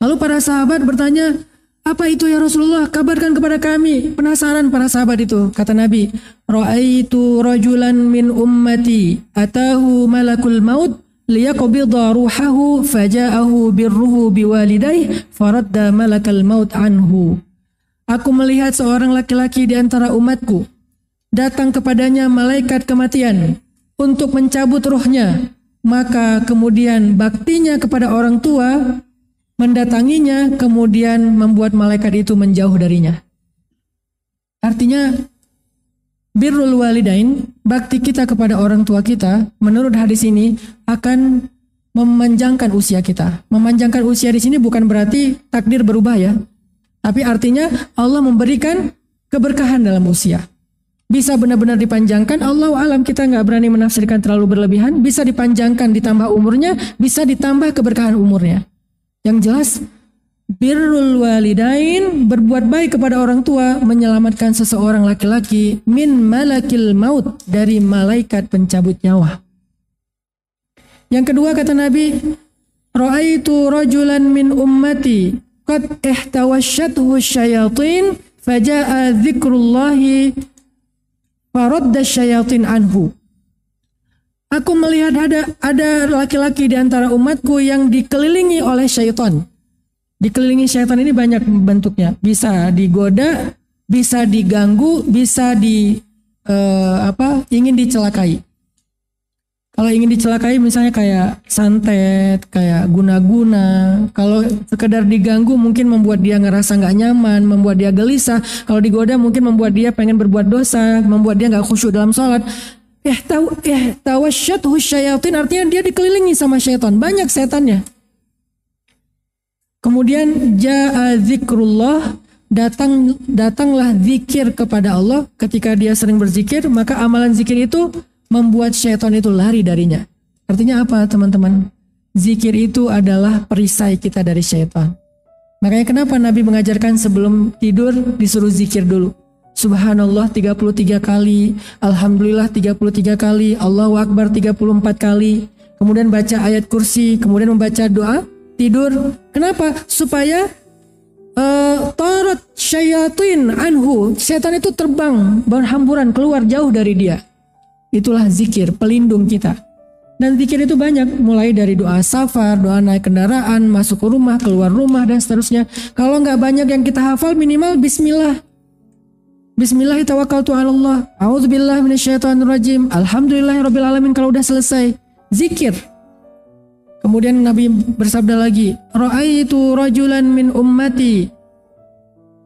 Lalu para sahabat bertanya, apa itu ya Rasulullah? Kabarkan kepada kami. Penasaran para sahabat itu. Kata Nabi, Ra'aitu rajulan min ummati atahu malakul maut liyaqbidha ruhahu faja'ahu birruhu biwalidayh faradda malakal maut anhu. Aku melihat seorang laki-laki di antara umatku. Datang kepadanya malaikat kematian untuk mencabut ruhnya. Maka kemudian baktinya kepada orang tua mendatanginya, kemudian membuat malaikat itu menjauh darinya. Artinya, birrul walidain, bakti kita kepada orang tua kita, menurut hadis ini akan memanjangkan usia kita. Memanjangkan usia di sini bukan berarti takdir berubah ya, tapi artinya Allah memberikan keberkahan dalam usia. Bisa benar-benar dipanjangkan, Allahu alam, kita nggak berani menafsirkan terlalu berlebihan. Bisa dipanjangkan, ditambah umurnya, bisa ditambah keberkahan umurnya. Yang jelas, birrul walidain, berbuat baik kepada orang tua, menyelamatkan seseorang laki-laki min malakil maut, dari malaikat pencabut nyawa. Yang kedua kata Nabi, Ra'aitu rajulan min ummati qad ihtawasyathu syayatin faja'a dzikrullahi faradda syayatin anhu. Aku melihat ada laki-laki di antara umatku yang dikelilingi oleh syaitan. Dikelilingi syaitan ini banyak bentuknya. Bisa digoda, bisa diganggu, bisa ingin dicelakai. Kalau ingin dicelakai misalnya kayak santet, kayak guna-guna. Kalau sekedar diganggu mungkin membuat dia ngerasa nggak nyaman, membuat dia gelisah. Kalau digoda mungkin membuat dia pengen berbuat dosa, membuat dia nggak khusyuk dalam sholat. Tawasyathu syayatin, artinya dia dikelilingi sama syaitan, banyak setannya. Kemudian ja'a zikrullah, datanglah zikir kepada Allah. Ketika dia sering berzikir, maka amalan zikir itu membuat syaitan itu lari darinya. Artinya apa teman-teman? Zikir itu adalah perisai kita dari syaitan. Makanya kenapa Nabi mengajarkan sebelum tidur disuruh zikir dulu. Subhanallah 33 kali, Alhamdulillah 33 kali, Allahu Akbar 34 kali, kemudian baca ayat kursi, kemudian membaca doa tidur. Kenapa? Supaya tarat syayatin anhu, setan itu terbang berhamburan keluar jauh dari dia. Itulah zikir, pelindung kita. Dan zikir itu banyak, mulai dari doa safar, doa naik kendaraan, masuk ke rumah, keluar rumah, dan seterusnya. Kalau nggak banyak yang kita hafal, minimal bismillah. Bismillahi tawakkaltu 'ala Allah. A'udzubillahi minasyaitonirrajim. Alhamdulillahirabbil alamin. Kalau udah selesai zikir. Kemudian Nabi bersabda lagi, Ra'aitu rajulan min ummati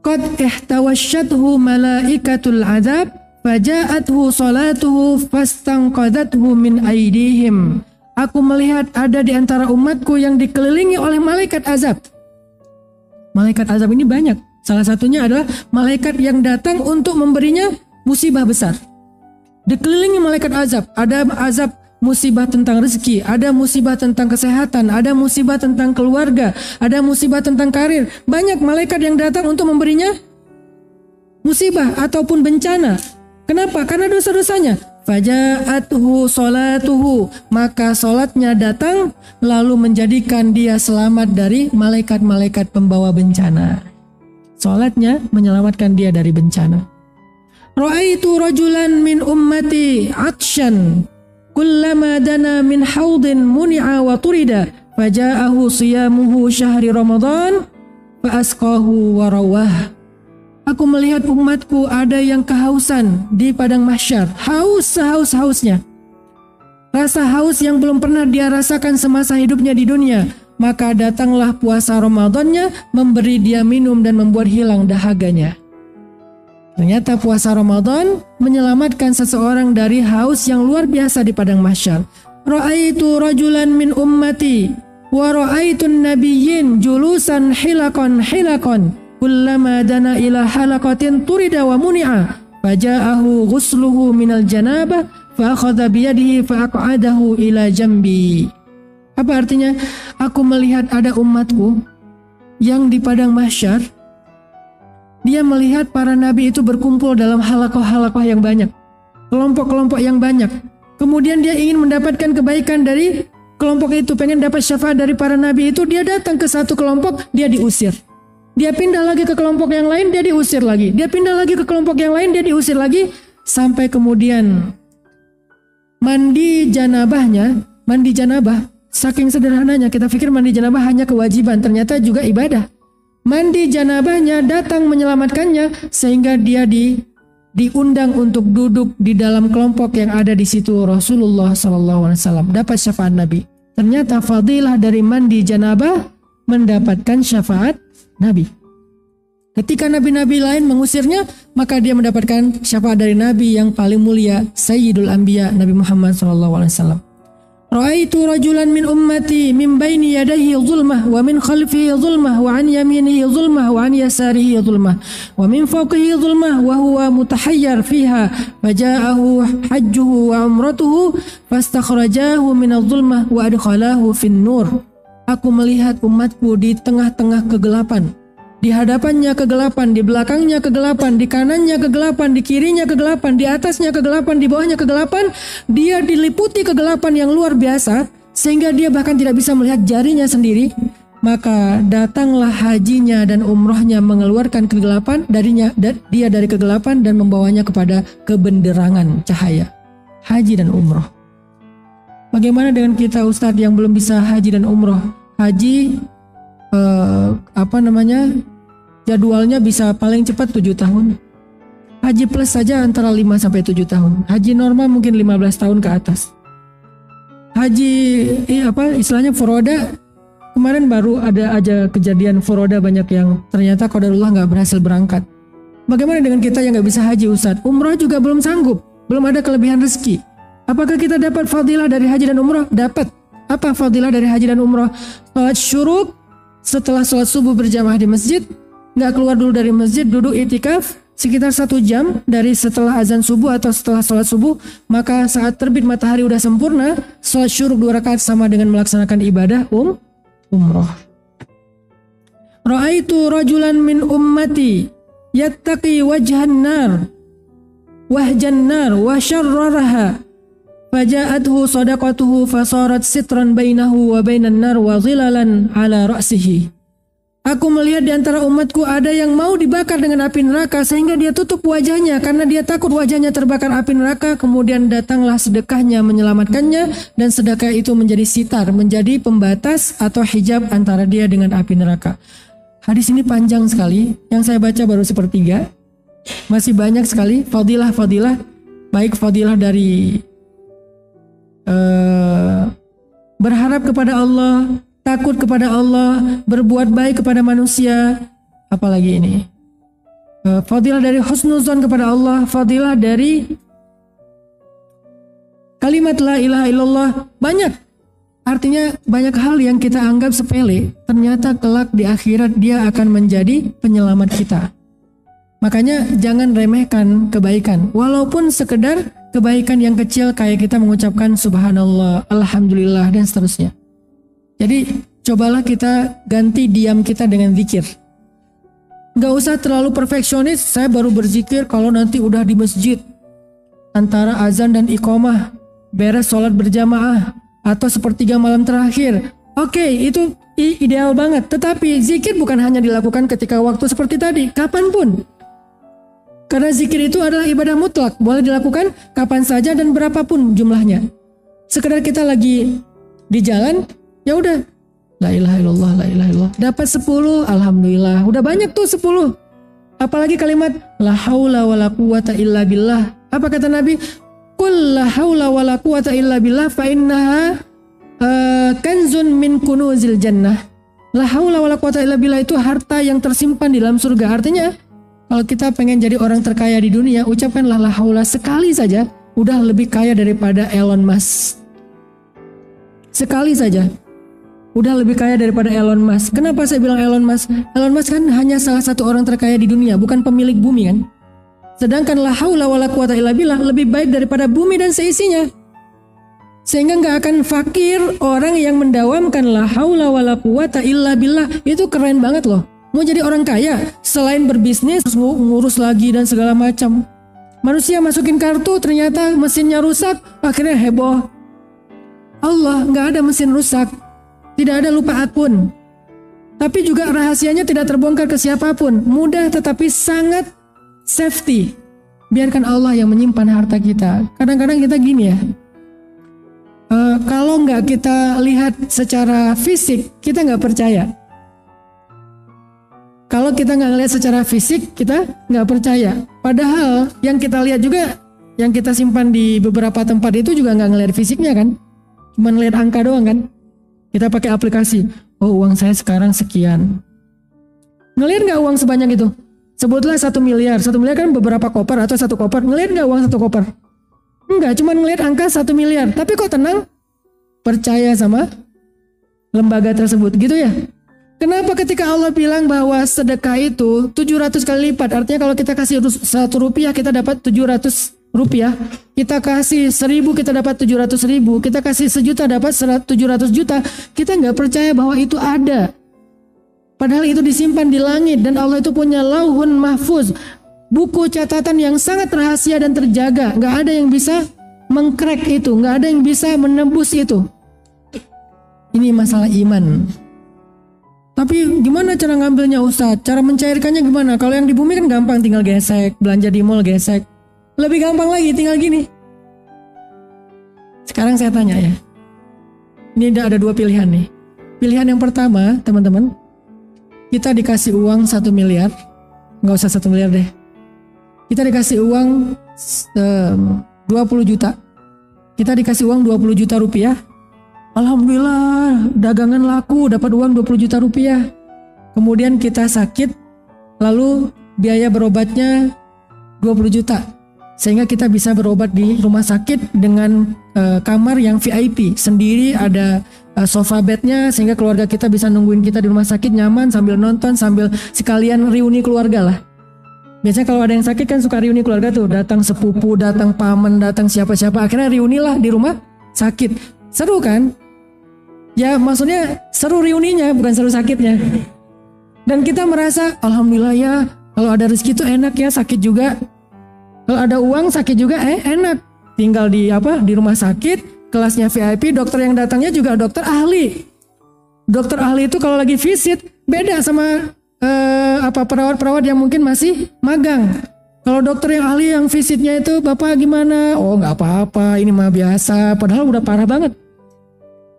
qad ihtawasyathu malaikatul azab faja'athu salatuhu fastanqadathu min aidihim. Aku melihat ada di antara umatku yang dikelilingi oleh malaikat azab. Malaikat azab ini banyak. Salah satunya adalah malaikat yang datang untuk memberinya musibah besar. Dikelilingi malaikat azab. Ada azab musibah tentang rezeki, ada musibah tentang kesehatan, ada musibah tentang keluarga, ada musibah tentang karir. Banyak malaikat yang datang untuk memberinya musibah ataupun bencana. Kenapa? Karena dosa-dosanya. Faja'athu salatuhu, maka salatnya datang lalu menjadikan dia selamat dari malaikat-malaikat pembawa bencana. Salatnya menyelamatkan dia dari bencana. Ra'aitu rajulan min ummati atsyan kullama dana min haudin muni'a wa turida faja'ahu siyamuhu syahri Ramadan fa asqahu wa rawah. Aku melihat umatku ada yang kehausan di padang mahsyar, haus sehaus-hausnya. Rasa haus yang belum pernah dia rasakan semasa hidupnya di dunia. Maka datanglah puasa Ramadannya memberi dia minum dan membuat hilang dahaganya. Ternyata puasa Ramadan menyelamatkan seseorang dari haus yang luar biasa di padang mahsyar. Ra'aitu rajulan min ummati wa ra'aitun nabiyyin julusan hilaqan kullama dana ila halaqatin turida wa muni'a faja'ahu ghusluhu minal janabah fa akhadha biyadihi fa aq'adahu ila jambi. Apa artinya? Aku melihat ada umatku yang di padang mahsyar, dia melihat para nabi itu berkumpul dalam halakoh-halakoh yang banyak, kelompok-kelompok yang banyak. Kemudian dia ingin mendapatkan kebaikan dari kelompok itu, pengen dapat syafaat dari para nabi itu. Dia datang ke satu kelompok, dia diusir. Dia pindah lagi ke kelompok yang lain, dia diusir lagi. Dia pindah lagi ke kelompok yang lain, dia diusir lagi. Sampai kemudian mandi janabah, saking sederhananya kita pikir mandi janabah hanya kewajiban, ternyata juga ibadah. Mandi janabahnya datang menyelamatkannya sehingga dia diundang untuk duduk di dalam kelompok yang ada di situ Rasulullah SAW, dapat syafaat Nabi. Ternyata fadilah dari mandi janabah mendapatkan syafaat Nabi. Ketika nabi-nabi lain mengusirnya, maka dia mendapatkan syafaat dari Nabi yang paling mulia, Sayyidul Anbiya, Nabi Muhammad SAW. Ra'aitu rajulan min ummati min baini yadayhi zulmah wa min khalfihi zulmah wa an yaminihi zulmah wa an yasarihi zulmah wa min fawqihi zulmah wa huwa mutahayyar fiha faja'ahu hajjuhu wa umratuhu fastakhrajahu min az-zulmah wa adkhalahu fin nur. Aku melihat umatku di tengah-tengah kegelapan. Di hadapannya kegelapan, di belakangnya kegelapan, di kanannya kegelapan, di kirinya kegelapan, di atasnya kegelapan, di bawahnya kegelapan. Dia diliputi kegelapan yang luar biasa sehingga dia bahkan tidak bisa melihat jarinya sendiri. Maka datanglah hajinya dan umrohnya mengeluarkan kegelapan dia dari kegelapan dan membawanya kepada kebenderangan cahaya. Haji dan umroh. Bagaimana dengan kita Ustadz yang belum bisa haji dan umroh? Haji jadwalnya bisa paling cepat 7 tahun. Haji plus saja antara 5-7 tahun. Haji normal mungkin 15 tahun ke atas. Haji istilahnya furoda, kemarin baru ada aja kejadian furoda banyak yang ternyata qadarullah nggak berhasil berangkat. Bagaimana dengan kita yang nggak bisa haji Ustadz? Umroh juga belum sanggup, belum ada kelebihan rezeki. Apakah kita dapat fadilah dari haji dan umroh? Dapat. Apa fadilah dari haji dan umroh? Salat syuruk, setelah sholat subuh berjamaah di masjid, nggak keluar dulu dari masjid, duduk itikaf sekitar 1 jam dari setelah azan subuh atau setelah sholat subuh, maka saat terbit matahari udah sempurna, sholat syuruk 2 rakaat sama dengan melaksanakan ibadah umroh. Ra'aitu rajulan min ummati yattaqi wajhan nar wa syarraraha faja'athu sadaqatuhu fasarat sitran bainahu wa bainan nar wa zilalan ala ra'sihi. Aku melihat di antara umatku ada yang mau dibakar dengan api neraka sehingga dia tutup wajahnya karena dia takut wajahnya terbakar api neraka. Kemudian datanglah sedekahnya menyelamatkannya dan sedekah itu menjadi sitar, menjadi pembatas atau hijab antara dia dengan api neraka. Hadis ini panjang sekali, yang saya baca baru sepertiga. Masih banyak sekali fadilah-fadilah, baik fadilah dari berharap kepada Allah, takut kepada Allah, berbuat baik kepada manusia, apalagi ini fadilah dari husnuzon kepada Allah, fadilah dari kalimat la ilaha illallah. Banyak, artinya banyak hal yang kita anggap sepele, ternyata kelak di akhirat dia akan menjadi penyelamat kita. Makanya jangan remehkan kebaikan, walaupun sekedar kebaikan yang kecil kayak kita mengucapkan subhanallah, alhamdulillah dan seterusnya. Jadi cobalah kita ganti diam kita dengan zikir. Gak usah terlalu perfeksionis, saya baru berzikir kalau nanti udah di masjid antara azan dan iqamah, beres sholat berjamaah atau sepertiga malam terakhir. Oke, itu ideal banget. Tetapi zikir bukan hanya dilakukan ketika waktu seperti tadi, kapanpun. Karena zikir itu adalah ibadah mutlak, boleh dilakukan kapan saja dan berapapun jumlahnya. Sekedar kita lagi di jalan, ya udah, la ilaha illallah, la ilaha illallah. Dapat 10, alhamdulillah. Udah banyak tuh 10. Apalagi kalimat la haula wala quwata illa billah. Apa kata Nabi? Qul la haula wala quwata illa billah fa innaha kanzun min kunuzil jannah. La haula wala quwata illa billah itu harta yang tersimpan di dalam surga. Artinya kalau kita pengen jadi orang terkaya di dunia, ucapkanlah la haula sekali saja, udah lebih kaya daripada Elon Musk. Sekali saja, udah lebih kaya daripada Elon Musk. Kenapa saya bilang Elon Musk? Elon Musk kan hanya salah satu orang terkaya di dunia, bukan pemilik bumi kan? Sedangkan la haula wala quwata illa billah lebih baik daripada bumi dan seisinya. Sehingga nggak akan fakir orang yang mendawamkan la haula wala quwata illa billah. Itu keren banget loh. Mau jadi orang kaya, selain berbisnis, ngurus lagi dan segala macam. Manusia masukin kartu, ternyata mesinnya rusak, akhirnya heboh. Allah nggak ada mesin rusak, tidak ada lupa pun. Tapi juga rahasianya tidak terbongkar ke siapapun. Mudah tetapi sangat safety. Biarkan Allah yang menyimpan harta kita. Kadang-kadang kita gini ya, kalau nggak kita lihat secara fisik, kita nggak percaya. Kalau kita nggak lihat secara fisik, kita nggak percaya. Padahal yang kita lihat juga, yang kita simpan di beberapa tempat itu juga nggak ngelihat fisiknya kan. Cuma ngelihat angka doang kan. Kita pakai aplikasi. Oh, uang saya sekarang sekian. Ngelihat nggak uang sebanyak itu? Sebutlah 1 miliar. 1 miliar kan beberapa koper atau 1 koper. Ngelihat nggak uang 1 koper? Enggak, cuma ngelihat angka 1 miliar. Tapi kok tenang? Percaya sama lembaga tersebut gitu ya. Kenapa ketika Allah bilang bahwa sedekah itu 700 kali lipat? Artinya kalau kita kasih 1 rupiah kita dapat 700 rupiah. Kita kasih 1000 kita dapat 700.000. Kita kasih 1 juta dapat 700 juta. Kita nggak percaya bahwa itu ada. Padahal itu disimpan di langit dan Allah itu punya lauhun mahfuz. Buku catatan yang sangat rahasia dan terjaga. Nggak ada yang bisa mengcrack itu. Nggak ada yang bisa menembus itu. Ini masalah iman. Tapi gimana cara ngambilnya Ustadz? Cara mencairkannya gimana? Kalau yang di bumi kan gampang, tinggal gesek. Belanja di mall gesek. Lebih gampang lagi, tinggal gini. Sekarang saya tanya ya. Ini ada 2 pilihan nih. Pilihan yang pertama, teman-teman. Kita dikasih uang 1 miliar. Nggak usah 1 miliar deh. Kita dikasih uang 20 juta. Kita dikasih uang 20 juta rupiah. Alhamdulillah, dagangan laku, dapat uang 20 juta rupiah. Kemudian kita sakit, lalu biaya berobatnya 20 juta. Sehingga kita bisa berobat di rumah sakit dengan kamar yang VIP. Sendiri ada sofa bednya, sehingga keluarga kita bisa nungguin kita di rumah sakit nyaman sambil nonton, sambil sekalian reuni keluarga lah. Biasanya kalau ada yang sakit kan suka reuni keluarga tuh. Datang sepupu, datang paman, datang siapa-siapa. Akhirnya reunilah di rumah sakit. Seru kan? Ya maksudnya seru reuninya, bukan seru sakitnya. Dan kita merasa alhamdulillah ya, kalau ada rezeki itu enak ya, sakit juga. Kalau ada uang sakit juga enak. Tinggal di rumah sakit, kelasnya VIP, dokter yang datangnya juga dokter ahli. Dokter ahli itu kalau lagi visit beda sama perawat-perawat yang mungkin masih magang. Kalau dokter yang ahli yang visitnya itu, Bapak gimana? Oh nggak apa-apa, ini mah biasa. Padahal udah parah banget.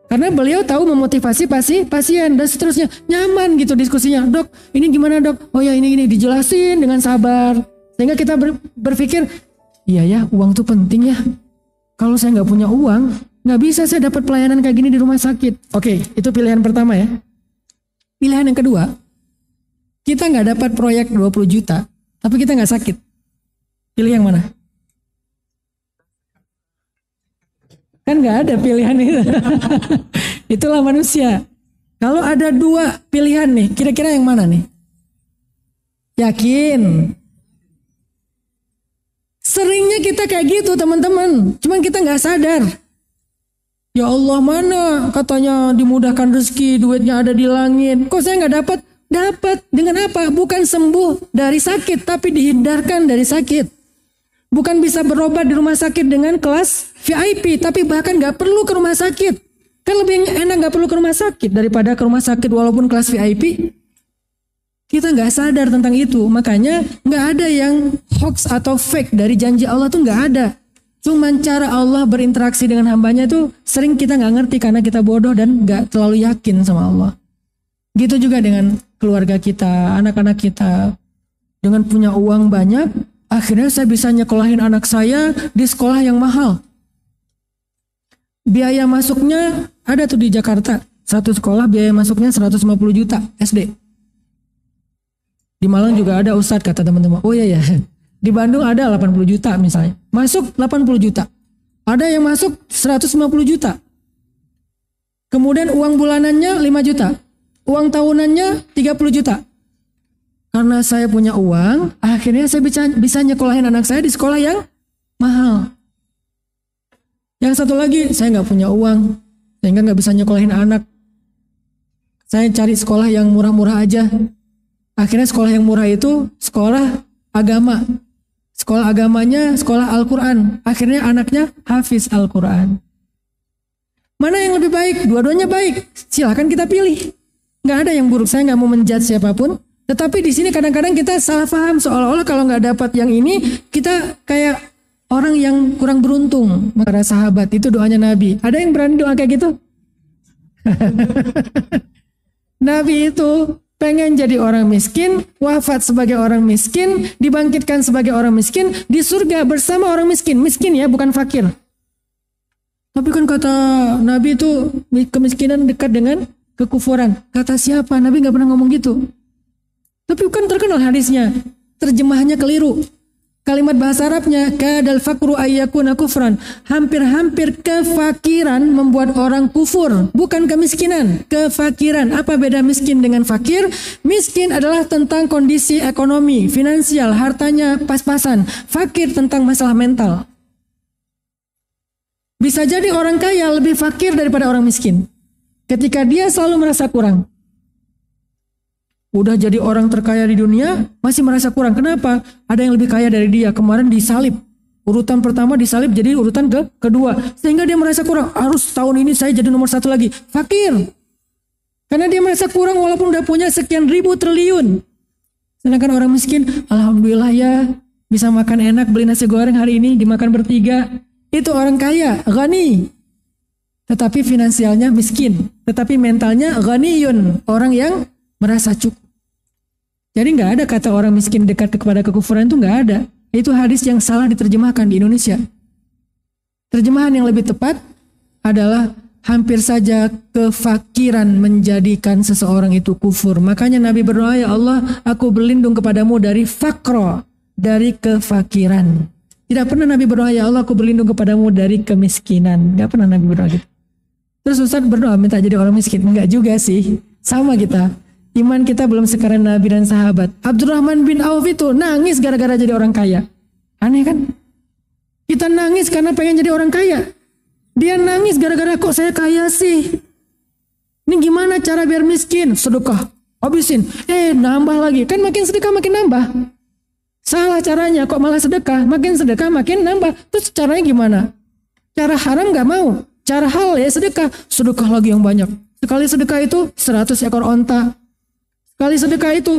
Karena beliau tahu memotivasi pasien dan seterusnya. Nyaman gitu diskusinya. Dok, ini gimana dok? Oh ya ini dijelasin dengan sabar. Sehingga kita berpikir, iya ya uang tuh penting ya. Kalau saya nggak punya uang, nggak bisa saya dapat pelayanan kayak gini di rumah sakit. Oke, itu pilihan pertama ya. Pilihan yang kedua, kita nggak dapat proyek 20 juta, tapi kita nggak sakit. Pilih yang mana? Kan nggak ada pilihan itu. Itulah manusia. Kalau ada 2 pilihan nih, kira-kira yang mana nih? Yakin? Seringnya kita kayak gitu teman-teman. Cuman kita nggak sadar. Ya Allah, mana katanya dimudahkan rezeki, duitnya ada di langit. Kok saya nggak dapat? Dapat. Dengan apa? Bukan sembuh dari sakit, tapi dihindarkan dari sakit. Bukan bisa berobat di rumah sakit dengan kelas VIP, tapi bahkan nggak perlu ke rumah sakit. Kan lebih enak nggak perlu ke rumah sakit daripada ke rumah sakit walaupun kelas VIP. Kita nggak sadar tentang itu, makanya nggak ada yang hoax atau fake dari janji Allah tuh nggak ada. Cuman cara Allah berinteraksi dengan hambanya tuh sering kita nggak ngerti karena kita bodoh dan nggak terlalu yakin sama Allah. Gitu juga dengan keluarga kita, anak-anak kita. Dengan punya uang banyak, akhirnya saya bisa nyekolahin anak saya di sekolah yang mahal. Biaya masuknya ada tuh di Jakarta. Satu sekolah biaya masuknya 150 juta SD. Di Malang juga ada Ustadz kata teman-teman. Oh iya ya. Di Bandung ada 80 juta misalnya. Masuk 80 juta. Ada yang masuk 150 juta. Kemudian uang bulanannya 5 juta. Uang tahunannya 30 juta. Karena saya punya uang, akhirnya saya bisa nyekolahin anak saya di sekolah yang mahal. Yang satu lagi, saya nggak punya uang, sehingga nggak bisa nyekolahin anak. Saya cari sekolah yang murah-murah aja. Akhirnya sekolah yang murah itu sekolah agama. Sekolah agamanya sekolah Al-Quran. Akhirnya anaknya hafiz Al-Quran. Mana yang lebih baik? Dua-duanya baik. Silahkan kita pilih. Nggak ada yang buruk. Saya nggak mau menjudge siapapun. Tetapi di sini kadang-kadang kita salah paham. Seolah-olah kalau nggak dapat yang ini, kita kayak orang yang kurang beruntung. Para sahabat itu doanya Nabi. Ada yang berani doa kayak gitu? Nabi itu pengen jadi orang miskin, wafat sebagai orang miskin, dibangkitkan sebagai orang miskin, di surga bersama orang miskin. Miskin ya, bukan fakir. Tapi kan kata Nabi itu kemiskinan dekat dengan kekufuran. Kata siapa? Nabi nggak pernah ngomong gitu. Tapi kan terkenal hadisnya. Terjemahannya keliru. Kalimat bahasa Arabnya kadal fakru ayyakuna kufran. Hampir-hampir kefakiran membuat orang kufur, bukan kemiskinan, kefakiran. Apa beda miskin dengan fakir? Miskin adalah tentang kondisi ekonomi, finansial, hartanya pas-pasan. Fakir tentang masalah mental. Bisa jadi orang kaya lebih fakir daripada orang miskin. Ketika dia selalu merasa kurang. Udah jadi orang terkaya di dunia, masih merasa kurang. Kenapa? Ada yang lebih kaya dari dia. Kemarin disalib. Urutan pertama disalib jadi urutan kedua. Sehingga dia merasa kurang. Harus tahun ini saya jadi nomor 1 lagi. Fakir. Karena dia merasa kurang walaupun udah punya sekian ribu triliun. Sedangkan orang miskin, alhamdulillah ya, bisa makan enak, beli nasi goreng hari ini, dimakan bertiga. Itu orang kaya, ghani. Tetapi finansialnya miskin. Tetapi mentalnya ghaniyun. Orang yang merasa cukup. Jadi nggak ada kata orang miskin dekat kepada kekufuran, itu nggak ada. Itu hadis yang salah diterjemahkan di Indonesia. Terjemahan yang lebih tepat adalah hampir saja kefakiran menjadikan seseorang itu kufur. Makanya Nabi berdoa, ya Allah, aku berlindung kepadamu dari fakro, dari kefakiran. Tidak pernah Nabi berdoa, ya Allah, aku berlindung kepadamu dari kemiskinan. Nggak pernah Nabi berdoa gitu. Terus Ustaz berdoa minta jadi orang miskin. Enggak juga sih. Sama kita. Iman kita belum sekeren Nabi dan sahabat. Abdurrahman bin Auf itu nangis gara-gara jadi orang kaya. Aneh kan? Kita nangis karena pengen jadi orang kaya. Dia nangis gara-gara kok saya kaya sih. Ini gimana cara biar miskin? Sedekah. Habisin. Nambah lagi. Kan makin sedekah makin nambah. Salah caranya. Kok malah sedekah? Makin sedekah makin nambah. Terus caranya gimana? Cara haram gak mau. Cara halal ya sedekah. Sedekah lagi yang banyak. Sekali sedekah itu 100 ekor onta. Sekali sedekah itu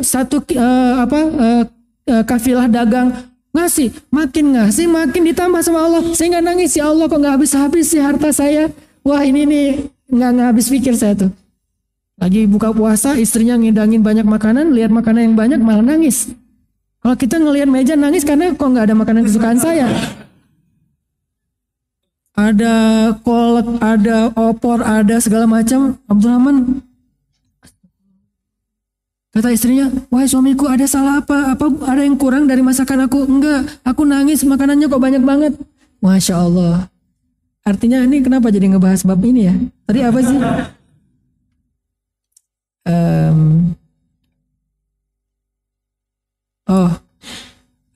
kafilah dagang. Ngasih, makin ditambah sama Allah. Sehingga nangis, ya Allah kok gak habis-habis sih harta saya. Wah ini nih gak habis pikir saya tuh. Lagi buka puasa, istrinya ngidangin banyak makanan, lihat makanan yang banyak malah nangis. Kalau kita ngelihat meja nangis karena kok gak ada makanan kesukaan saya. Ada kolak, ada opor, ada segala macam. Abdurrahman kata istrinya, wahai suamiku, ada salah apa? Apa ada yang kurang dari masakan aku? Enggak, aku nangis makanannya kok banyak banget. Masya Allah. Artinya ini kenapa jadi ngebahas bab ini ya? Tadi apa sih?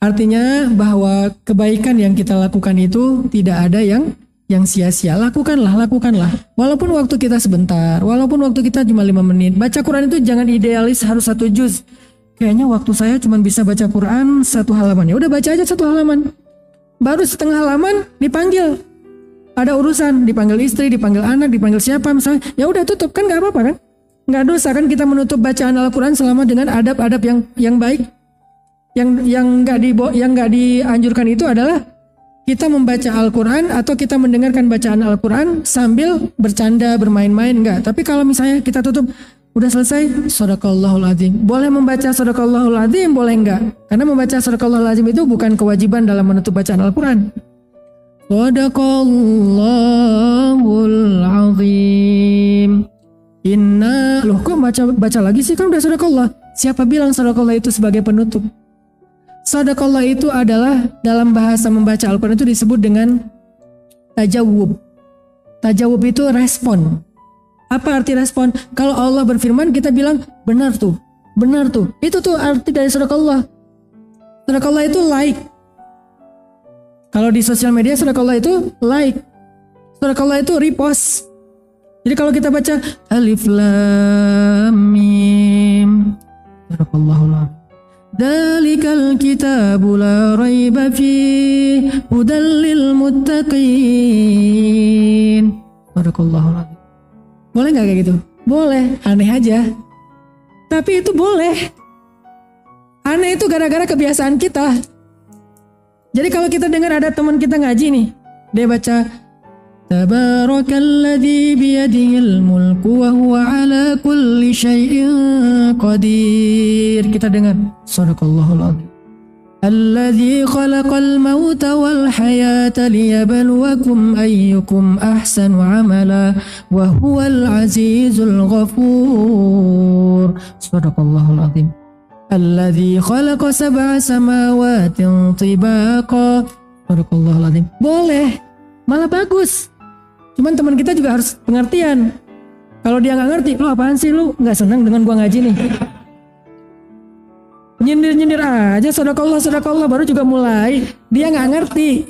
Artinya bahwa kebaikan yang kita lakukan itu tidak ada yang sia-sia. Lakukanlah. Walaupun waktu kita sebentar, walaupun waktu kita cuma 5 menit. Baca Quran itu jangan idealis harus 1 juz. Kayaknya waktu saya cuma bisa baca Quran 1 halaman. Ya udah baca aja 1 halaman. Baru setengah halaman dipanggil. Ada urusan, dipanggil istri, dipanggil anak, dipanggil siapa misalnya. Ya udah tutup, kan nggak apa-apa kan? Nggak dosa kan kita menutup bacaan Al-Quran selama dengan adab-adab yang baik. Yang nggak dianjurkan itu adalah kita membaca Al-Quran atau kita mendengarkan bacaan Al-Quran sambil bercanda, bermain-main, enggak. Tapi kalau misalnya kita tutup, udah selesai, Shadaqallahul Azim. Boleh membaca Shadaqallahul Azim, boleh enggak. Karena membaca Shadaqallahul Azim itu bukan kewajiban dalam menutup bacaan Al-Quran. Shadaqallahul Azim. Loh kok baca lagi sih, kan udah Shadaqallah. Siapa bilang Shadaqallah itu sebagai penutup? Shadaqallah itu adalah dalam bahasa membaca Al-Quran itu disebut dengan tajawub. Tajawub itu respon. Apa arti respon? Kalau Allah berfirman kita bilang benar tuh. Benar tuh. Itu tuh arti dari sadaqallah. Sadaqallah itu like. Kalau di sosial media sadaqallah itu like. Sadaqallah itu repost. Jadi kalau kita baca alif lam mim, sadaqallahul azim. Dzalikal kitabu la raiba fihi hudal lil muttaqin. Sadaqallahul azim. Boleh nggak kayak gitu? Boleh, aneh aja. Tapi itu boleh. Aneh itu gara-gara kebiasaan kita. Jadi kalau kita dengar ada teman kita ngaji nih, dia baca Tabarakalladzi biyadihil mulku wa huwa ala kulli syai'in qadir. Kita dengar sadaqallahul azim. Alladzi khalaqal mauta wal hayata liyabluwakum ayyukum ahsanu amala wa huwal azizul ghafur. Sadaqallahul azim. Alladzi khalaqa sab'a samawatin tibaqa. Sadaqallahul azim. Boleh, malah bagus. Cuman teman kita juga harus pengertian. Kalau dia nggak ngerti, lu apaan sih, lu nggak senang dengan gua ngaji nih? Nyindir-nyindir aja, sadaqallah baru juga mulai. Dia nggak ngerti.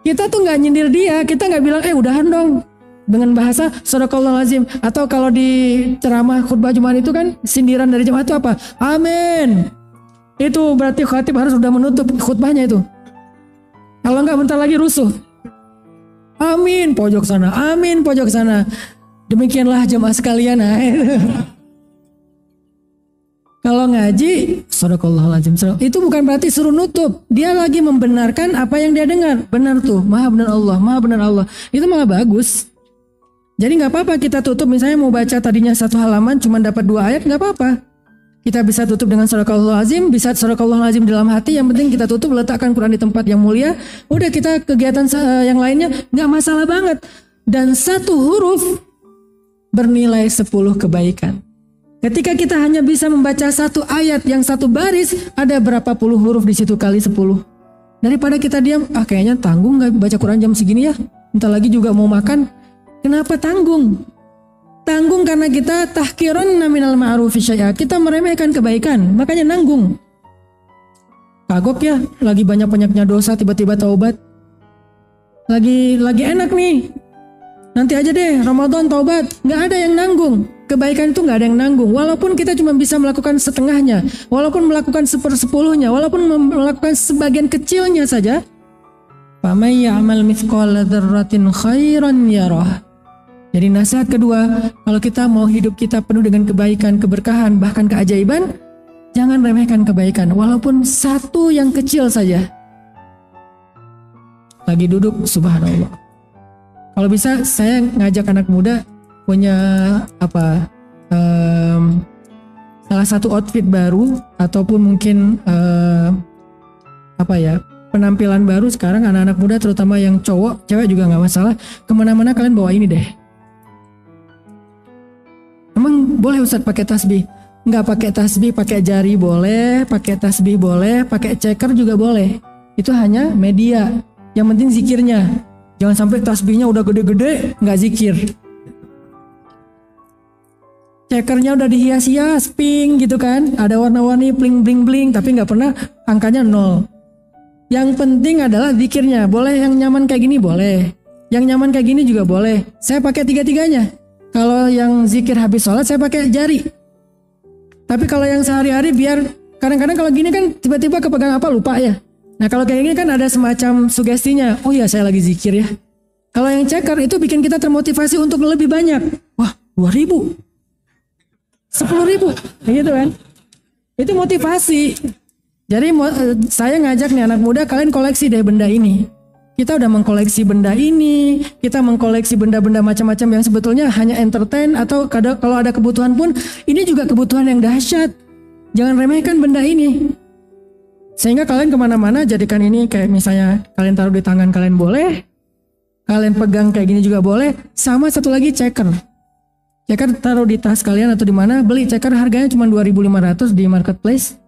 Kita tuh nggak nyindir dia, kita nggak bilang udahan dong dengan bahasa sadaqallahul azim. Atau kalau di ceramah khutbah Jumat itu kan sindiran dari jemaah itu apa? Amin. Itu berarti khatib harus sudah menutup khutbahnya itu. Kalau nggak bentar lagi rusuh. Amin pojok sana, amin pojok sana. Demikianlah jemaah sekalian. Kalau ngaji, sadaqallahul azim. Itu bukan berarti suruh nutup. Dia lagi membenarkan apa yang dia dengar. Benar tuh, maha benar Allah, maha benar Allah. Itu malah bagus. Jadi nggak apa-apa kita tutup. Misalnya mau baca tadinya 1 halaman, cuma dapat 2 ayat, nggak apa-apa. Kita bisa tutup dengan sadaqallahul azim, bisa sadaqallahul azim dalam hati. Yang penting kita tutup, letakkan Quran di tempat yang mulia. Udah kita kegiatan yang lainnya nggak masalah banget. Dan 1 huruf bernilai 10 kebaikan. Ketika kita hanya bisa membaca 1 ayat yang 1 baris, ada berapa puluh huruf di situ kali 10. Daripada kita diam, kayaknya tanggung nggak baca Quran jam segini ya. Bentar lagi juga mau makan. Kenapa tanggung? Tanggung karena kita tahkiran minal ma'rufi syai'a. Kita meremehkan kebaikan, makanya nanggung. Kagok ya, lagi banyak-banyaknya dosa tiba-tiba taubat. Lagi enak nih. Nanti aja deh Ramadan taubat. Nggak ada yang nanggung. Kebaikan itu nggak ada yang nanggung. Walaupun kita cuma bisa melakukan setengahnya, walaupun melakukan 1/10-nya, walaupun melakukan sebagian kecilnya saja. Faman ya'mal mithqala dzarratin khairan yarah. Jadi nasihat kedua, kalau kita mau hidup kita penuh dengan kebaikan, keberkahan, bahkan keajaiban, jangan remehkan kebaikan, walaupun 1 yang kecil saja. Lagi duduk, subhanallah. Kalau bisa saya ngajak anak muda punya salah satu outfit baru ataupun mungkin penampilan baru. Sekarang anak-anak muda terutama yang cowok, cewek juga nggak masalah. Kemana-mana kalian bawa ini deh. Emang boleh Ustadz pakai tasbih? Nggak pakai tasbih, pakai jari boleh, pakai tasbih boleh, pakai ceker juga boleh. Itu hanya media. Yang penting zikirnya. Jangan sampai tasbihnya udah gede-gede nggak zikir. Cekernya udah dihias-hias pink gitu kan, ada warna-warni bling-bling-bling, tapi nggak pernah angkanya 0. Yang penting adalah zikirnya. Boleh yang nyaman kayak gini boleh, yang nyaman kayak gini juga boleh. Saya pakai 3-tiganya. Kalau yang zikir habis sholat saya pakai jari. Tapi kalau yang sehari-hari biar kadang-kadang kalau gini kan tiba-tiba kepegang apa lupa ya. Nah kalau kayak gini kan ada semacam sugestinya. Oh ya saya lagi zikir ya. Kalau yang ceker itu bikin kita termotivasi untuk lebih banyak. Wah 2.000, 10.000, gitu kan? Itu motivasi. Jadi saya ngajak nih anak muda, kalian koleksi deh benda ini. Kita udah mengkoleksi benda ini, kita mengkoleksi benda-benda macam-macam yang sebetulnya hanya entertain atau kalau ada kebutuhan pun ini juga kebutuhan yang dahsyat. Jangan remehkan benda ini. Sehingga kalian kemana-mana jadikan ini kayak misalnya kalian taruh di tangan kalian boleh, kalian pegang kayak gini juga boleh. Sama satu lagi ceker. Ceker taruh di tas kalian atau di mana, beli ceker harganya cuma 2.500 di marketplace.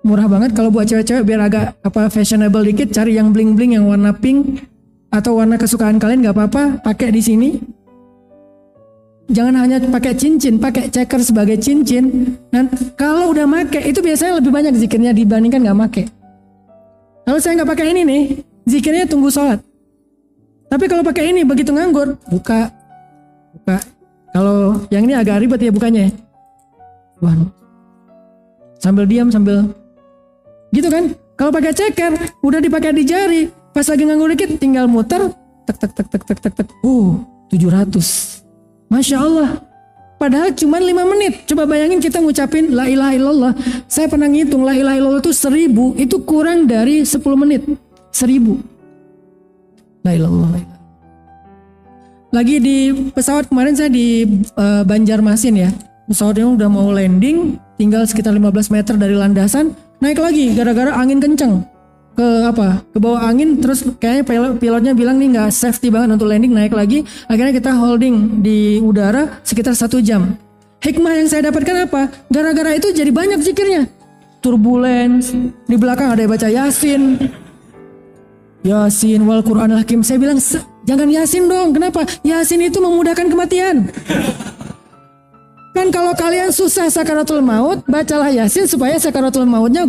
Murah banget. Kalau buat cewek-cewek biar agak fashionable dikit, cari yang bling-bling yang warna pink atau warna kesukaan kalian nggak apa-apa, pakai di sini. Jangan hanya pakai cincin, pakai ceker sebagai cincin. Dan kalau udah make, itu biasanya lebih banyak zikirnya dibandingkan nggak make. Kalau saya nggak pakai ini nih, zikirnya tunggu sholat. Tapi kalau pakai ini, begitu nganggur, buka. Kalau yang ini agak ribet ya bukanya. Wah, sambil diam, sambil gitu kan. Kalau pakai ceker, udah dipakai di jari. Pas lagi nganggur dikit, tinggal muter, tek. 700. Masya Allah. Padahal cuma 5 menit. Coba bayangin kita ngucapin la ilaha illallah. Saya pernah ngitung la ilaha illallah itu 1000. Itu kurang dari 10 menit. 1000. La ilaha illallah. Lagi di pesawat kemarin saya di Banjarmasin ya. Pesawatnya udah mau landing. Tinggal sekitar 15 meter dari landasan. Naik lagi gara-gara angin kenceng. Ke bawah angin, terus kayaknya pilotnya bilang nih nggak safety banget untuk landing, naik lagi. Akhirnya kita holding di udara sekitar 1 jam. Hikmah yang saya dapatkan apa? Gara-gara itu jadi banyak zikirnya. Turbulence, di belakang ada yang baca Yasin wal Qur'anil Hakim. Saya bilang jangan Yasin dong. Kenapa? Yasin itu memudahkan kematian. Kan kalau kalian susah sakaratul maut, bacalah Yasin supaya sakaratul mautnya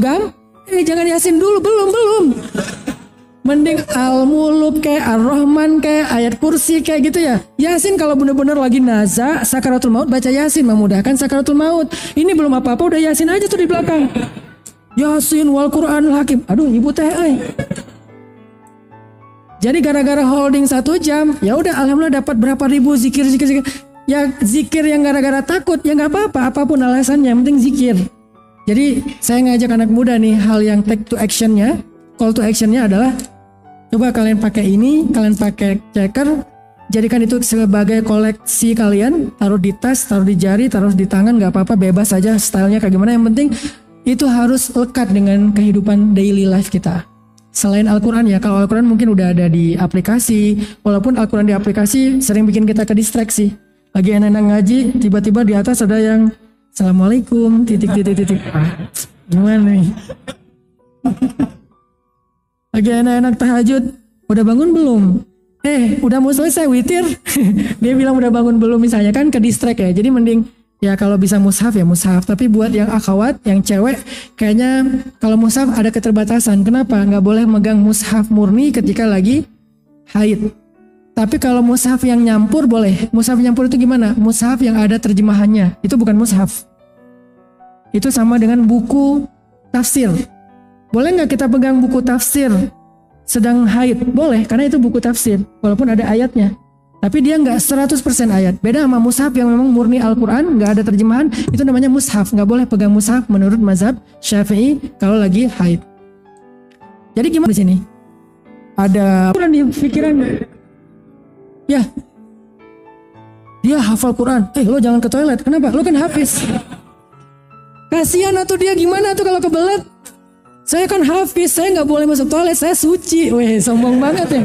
jangan Yasin dulu, belum. Mending Al-Muluk kayak Ar-Rahman kayak ayat kursi kayak gitu ya. Yasin kalau benar-benar lagi naza sakaratul maut, baca Yasin memudahkan sakaratul maut. Ini belum apa-apa udah Yasin aja tuh di belakang. Yasin wal Qur'anil Hakim. Aduh, ibu teh Jadi gara-gara holding 1 jam, ya udah alhamdulillah dapat berapa ribu zikir. Ya zikir yang gara-gara takut ya nggak apa-apa, apapun alasannya, yang penting zikir. Jadi saya ngajak anak muda nih, hal yang take to actionnya, call to actionnya adalah coba kalian pakai ini, kalian pakai ceker, jadikan itu sebagai koleksi kalian, taruh di tas, taruh di jari, taruh di tangan, nggak apa-apa, bebas aja stylenya kayak gimana, yang penting itu harus lekat dengan kehidupan daily life kita. Selain Al-Quran ya, kalau Al-Quran mungkin udah ada di aplikasi, walaupun Al-Quran di aplikasi sering bikin kita kedistraksi. Lagi enak-enak ngaji, tiba-tiba di atas ada yang Assalamualaikum, titik. Gimana nih? Lagi enak-enak tahajud, udah bangun belum? Udah mau selesai witir? Dia bilang udah bangun belum misalnya, kan ke distract ya. Jadi mending ya kalau bisa mushaf ya mushaf. Tapi buat yang akhwat, yang cewek, kayaknya kalau mushaf ada keterbatasan. Kenapa? Nggak boleh megang mushaf murni ketika lagi haid. Tapi kalau mushaf yang nyampur boleh. Mushaf nyampur itu gimana? Mushaf yang ada terjemahannya. Itu bukan mushaf. Itu sama dengan buku tafsir. Boleh nggak kita pegang buku tafsir sedang haid? Boleh, karena itu buku tafsir. Walaupun ada ayatnya. Tapi dia nggak 100% ayat. Beda sama mushaf yang memang murni Al-Quran, nggak ada terjemahan. Itu namanya mushaf. Nggak boleh pegang mushaf menurut mazhab Syafi'i kalau lagi haid. Jadi gimana di sini? Ada Quran di pikiran. Ya, dia hafal Quran. Lo jangan ke toilet. Kenapa? Lo kan hafiz. Kasihan atau dia gimana tuh kalau kebelet? Saya kan hafiz, saya nggak boleh masuk toilet, saya suci. Weh, sombong banget ya.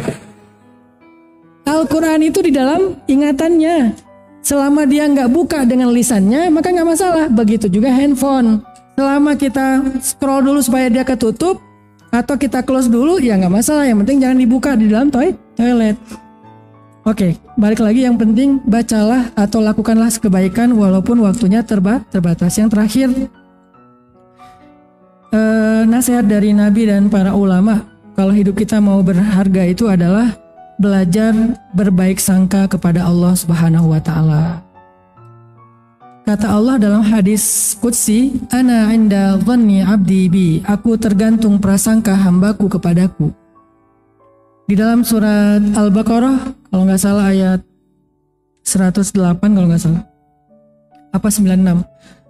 Al-Quran itu di dalam ingatannya. Selama dia nggak buka dengan lisannya, maka nggak masalah. Begitu juga handphone. Selama kita scroll dulu supaya dia ketutup, atau kita close dulu, ya nggak masalah. Yang penting jangan dibuka di dalam toilet. Oke, balik lagi, yang penting bacalah atau lakukanlah kebaikan walaupun waktunya terbatas. Yang terakhir, nasihat dari Nabi dan para ulama, kalau hidup kita mau berharga itu adalah belajar berbaik sangka kepada Allah Subhanahu wa Ta'ala. Kata Allah dalam hadis qudsi, "Ana 'inda dhanni 'abdi bi", aku tergantung prasangka hambaku kepadaku. Di dalam surat Al-Baqarah, kalau nggak salah ayat 108 kalau nggak salah. Apa 96?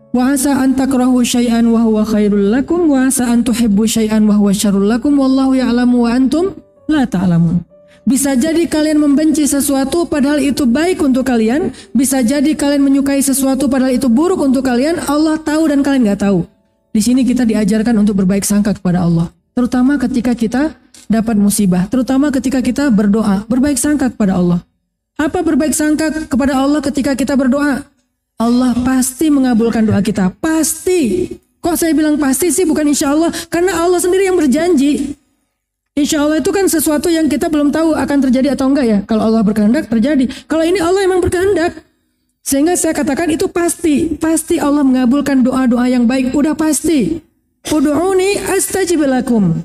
Wa asa an takrahu syai'an wa huwa khairul lakum wa asa an tuhibbu syai'an wa huwa syarrul lakum wallahu ya'lamu wa antum la ta'lamun. Bisa jadi kalian membenci sesuatu padahal itu baik untuk kalian. Bisa jadi kalian menyukai sesuatu padahal itu buruk untuk kalian. Allah tahu dan kalian nggak tahu. Di sini kita diajarkan untuk berbaik sangka kepada Allah. Terutama ketika kita dapat musibah. Terutama ketika kita berdoa. Berbaik sangka kepada Allah. Apa berbaik sangka kepada Allah ketika kita berdoa? Allah pasti mengabulkan doa kita. Pasti. Kok saya bilang pasti sih, bukan insya Allah? Karena Allah sendiri yang berjanji. Insya Allah itu kan sesuatu yang kita belum tahu akan terjadi atau enggak ya. Kalau Allah berkehendak terjadi. Kalau ini Allah emang berkehendak. Sehingga saya katakan itu pasti Allah mengabulkan doa-doa yang baik, udah pasti. Ud'uni astajib lakum.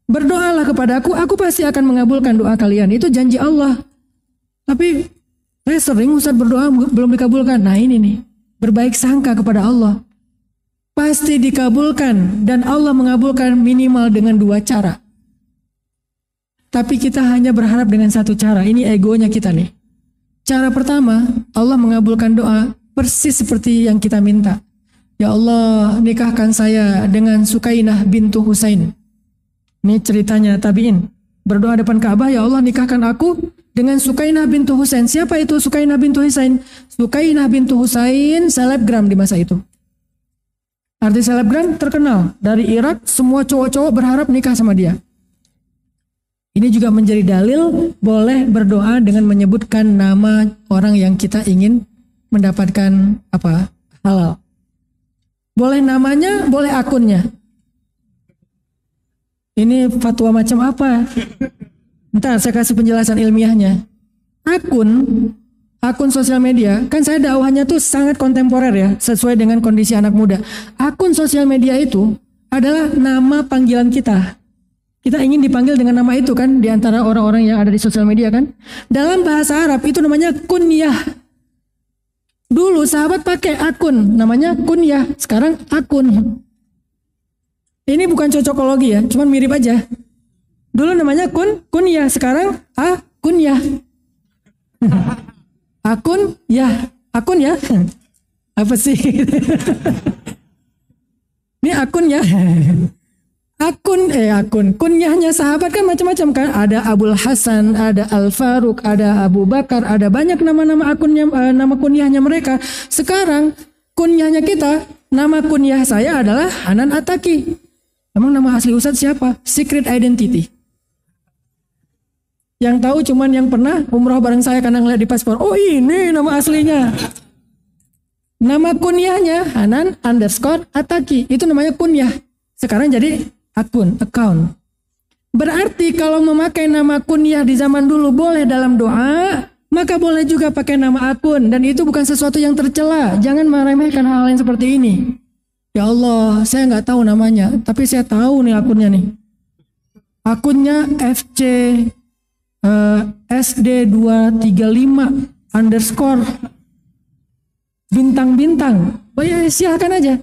Berdoalah kepadaku, aku pasti akan mengabulkan doa kalian. Itu janji Allah. Tapi saya sering Ustaz berdoa belum dikabulkan. Nah ini nih, berbaik sangka kepada Allah. Pasti dikabulkan dan Allah mengabulkan minimal dengan 2 cara. Tapi kita hanya berharap dengan 1 cara. Ini egonya kita nih. Cara pertama, Allah mengabulkan doa persis seperti yang kita minta. Ya Allah, nikahkan saya dengan Sukainah bintu Husain. Ini ceritanya tabi'in. Berdoa depan Ka'bah, ya Allah nikahkan aku dengan Sukainah bintu Husain. Siapa itu Sukainah bintu Husain? Sukainah bintu Husain selebgram di masa itu. Arti selebgram terkenal. Dari Irak, semua cowok-cowok berharap nikah sama dia. Ini juga menjadi dalil boleh berdoa dengan menyebutkan nama orang yang kita ingin mendapatkan halal. Boleh namanya, boleh akunnya. Ini fatwa macam apa? Ntar saya kasih penjelasan ilmiahnya. Akun sosial media, kan saya dakwahnya tuh sangat kontemporer ya, sesuai dengan kondisi anak muda. Akun sosial media itu adalah nama panggilan kita. Kita ingin dipanggil dengan nama itu kan, di antara orang-orang yang ada di sosial media kan. Dalam bahasa Arab itu namanya kunyah. Dulu sahabat pakai akun, namanya kunyah. Sekarang akun. Ini bukan cocokologi ya, cuman mirip aja. Dulu namanya kunyah, sekarang kunyah. Akun ya. Apa sih? Ini akun ya. Kunyahnya sahabat kan macam-macam kan. Ada Abul Hasan, ada Al Faruq, ada Abu Bakar, ada banyak nama-nama akunnya, nama kunyahnya mereka. Sekarang kunyahnya kita, nama kunyah saya adalah Hanan Ataki. Emang nama asli Ustadz siapa? Secret identity. Yang tahu cuman yang pernah umroh bareng saya karena ngeliat di paspor. Oh ini nama aslinya. Nama kunyahnya Hanan _Ataki. Itu namanya kunyah. Sekarang jadi account. Berarti kalau memakai nama kunyah di zaman dulu boleh dalam doa, maka boleh juga pakai nama akun. Dan itu bukan sesuatu yang tercela. Jangan meremehkan hal yang seperti ini. Ya Allah, saya nggak tahu namanya, tapi saya tahu nih akunnya nih. Akunnya FC SD235 _bintang-bintang. Oh ya, silakan aja.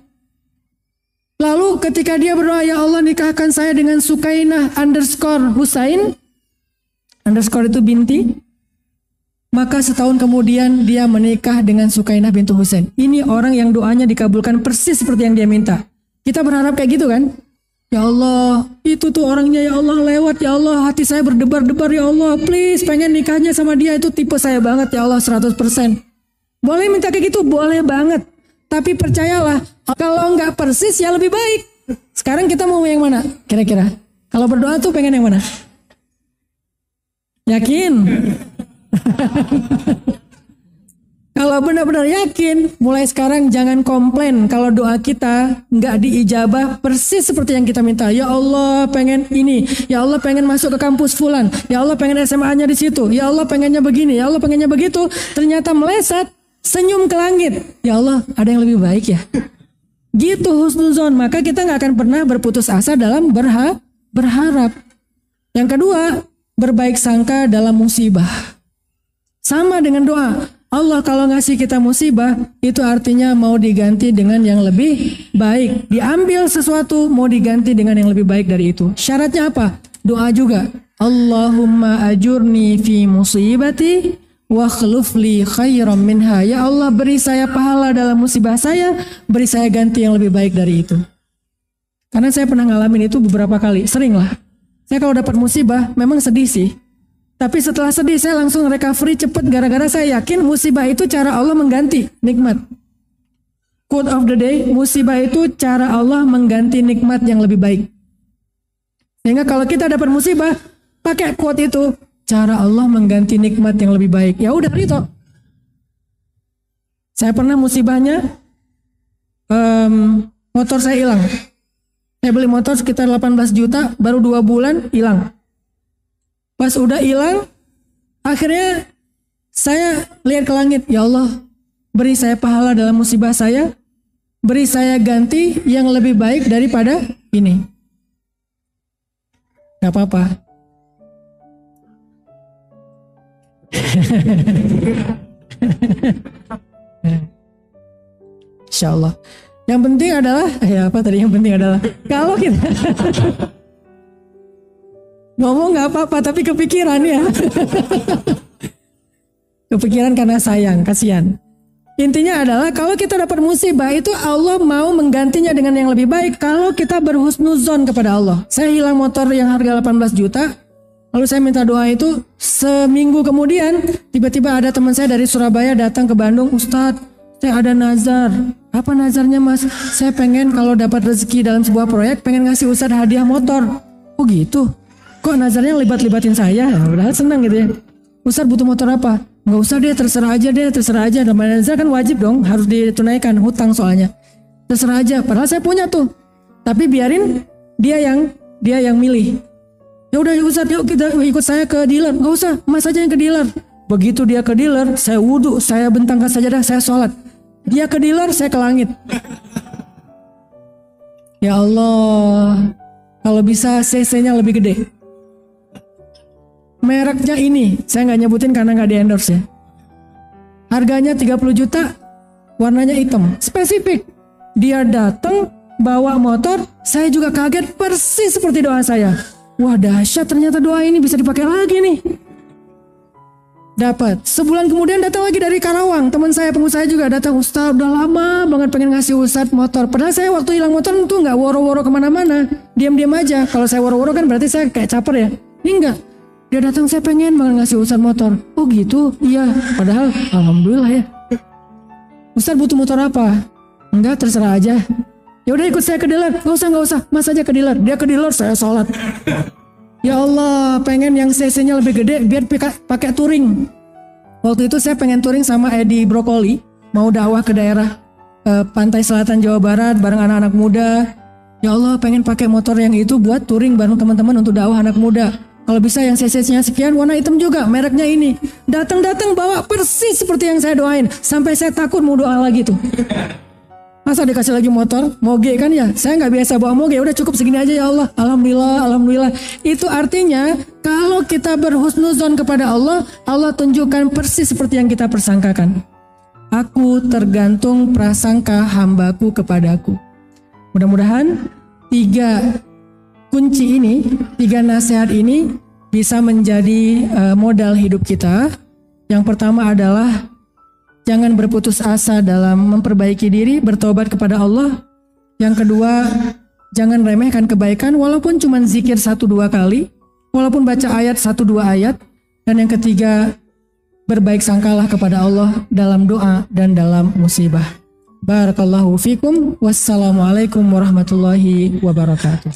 Lalu ketika dia berdoa, ya Allah nikahkan saya dengan Sukainah _Husain, underscore itu binti, maka setahun kemudian dia menikah dengan Sukainah bintu Husain. Ini orang yang doanya dikabulkan persis seperti yang dia minta. Kita berharap kayak gitu kan? Ya Allah, itu tuh orangnya ya Allah lewat, ya Allah hati saya berdebar-debar ya Allah, please pengen nikahnya sama dia, itu tipe saya banget ya Allah 100%. Boleh minta kayak gitu? Boleh banget. Tapi percayalah, kalau nggak persis ya lebih baik. Sekarang kita mau yang mana? Kira-kira. Kalau berdoa tuh pengen yang mana? Yakin? Kalau benar-benar yakin, mulai sekarang jangan komplain kalau doa kita nggak diijabah persis seperti yang kita minta. Ya Allah pengen ini, ya Allah pengen masuk ke kampus fulan, ya Allah pengen SMA-nya di situ, ya Allah pengennya begini, ya Allah pengennya begitu. Ternyata meleset. Senyum ke langit, ya Allah ada yang lebih baik ya. Gitu husnuzon, maka kita nggak akan pernah berputus asa dalam berharap. Yang kedua, berbaik sangka dalam musibah. Sama dengan doa, Allah kalau ngasih kita musibah, itu artinya mau diganti dengan yang lebih baik. Diambil sesuatu, mau diganti dengan yang lebih baik dari itu. Syaratnya apa? Doa juga. Allahumma ajurni fi musibati wa khlufli khairam minha. Ya Allah beri saya pahala dalam musibah saya, beri saya ganti yang lebih baik dari itu. Karena saya pernah ngalamin itu beberapa kali, sering lah. Saya kalau dapat musibah memang sedih sih. Tapi setelah sedih saya langsung recovery cepet gara-gara saya yakin musibah itu cara Allah mengganti nikmat. Quote of the day, musibah itu cara Allah mengganti nikmat yang lebih baik. Sehingga kalau kita dapat musibah, pakai quote itu, cara Allah mengganti nikmat yang lebih baik. Ya udah Rito. Saya pernah musibahnya motor saya hilang. Saya beli motor sekitar 18 juta, baru 2 bulan hilang. Pas udah hilang, akhirnya saya lihat ke langit, ya Allah, beri saya pahala dalam musibah saya, beri saya ganti yang lebih baik daripada ini. Gak apa-apa. Insya Allah. Yang penting adalah, apa tadi yang penting adalah, kalau kita ngomong gak apa-apa tapi kepikiran ya. Kepikiran karena sayang, kasihan. Intinya adalah kalau kita dapat musibah itu Allah mau menggantinya dengan yang lebih baik kalau kita berhusnuzon kepada Allah. Saya hilang motor yang harga 18 juta, lalu saya minta doa itu, seminggu kemudian tiba-tiba ada teman saya dari Surabaya datang ke Bandung, Ustadz, saya ada nazar. Apa nazarnya mas? Saya pengen kalau dapat rezeki dalam sebuah proyek, pengen ngasih Ustadz hadiah motor. Oh gitu? Kok nazarnya libat-libatin saya? Padahal senang gitu ya. Ustadz butuh motor apa? Nggak usah deh, terserah aja. Dan nazar kan wajib dong, harus ditunaikan, hutang soalnya. Terserah aja, padahal saya punya tuh. Tapi biarin dia yang milih. Ya udah Ustadz, yuk kita ikut saya ke dealer. Nggak usah, mas aja yang ke dealer. Begitu dia ke dealer, saya wudhu, saya bentangkan sajadah, saya sholat. Dia ke dealer, saya ke langit. Ya Allah, kalau bisa CC-nya lebih gede. Mereknya ini, saya nggak nyebutin karena nggak di-endorse ya. Harganya 30 juta, warnanya hitam, spesifik. Dia datang bawa motor, saya juga kaget persis seperti doa saya. Wah dahsyat, ternyata doa ini bisa dipakai lagi nih. Dapat. Sebulan kemudian datang lagi dari Karawang, teman saya pengusaha juga datang, Ustadz udah lama banget pengen ngasih Ustadz motor. Padahal saya waktu hilang motor itu nggak woro-woro kemana-mana, diam-diam aja. Kalau saya woro-woro kan berarti saya kayak caper ya. Ini enggak. Dia datang, saya pengen banget ngasih Ustadz motor. Oh gitu? Iya. Padahal alhamdulillah ya. Ustadz butuh motor apa? Enggak, terserah aja. Ya udah ikut saya ke dealer. Gak usah. Mas aja ke dealer. Dia ke dealer, saya sholat. Ya Allah, pengen yang cc-nya lebih gede biar pakai touring. Waktu itu saya pengen touring sama Edi Brokoli, mau dakwah ke daerah pantai selatan Jawa Barat bareng anak-anak muda. Ya Allah, pengen pakai motor yang itu buat touring bareng teman-teman untuk dakwah anak muda. Kalau bisa yang cc-nya sekian, warna hitam juga, mereknya ini. Datang-datang bawa persis seperti yang saya doain. Sampai saya takut mau doa lagi tuh. Masa dikasih lagi motor, moge kan ya? Saya nggak biasa bawa moge, udah cukup segini aja ya Allah. Alhamdulillah. Itu artinya kalau kita berhusnuzon kepada Allah, Allah tunjukkan persis seperti yang kita persangkakan. Aku tergantung prasangka hambaku kepadaku. Mudah-mudahan 3 kunci ini, 3 nasihat ini bisa menjadi modal hidup kita. Yang pertama adalah jangan berputus asa dalam memperbaiki diri, bertobat kepada Allah. Yang kedua, jangan remehkan kebaikan walaupun cuma zikir 1-2 kali, walaupun baca ayat 1-2 ayat. Dan yang ketiga, berbaik sangkalah kepada Allah dalam doa dan dalam musibah. Barakallahu fikum. Wassalamualaikum warahmatullahi wabarakatuh.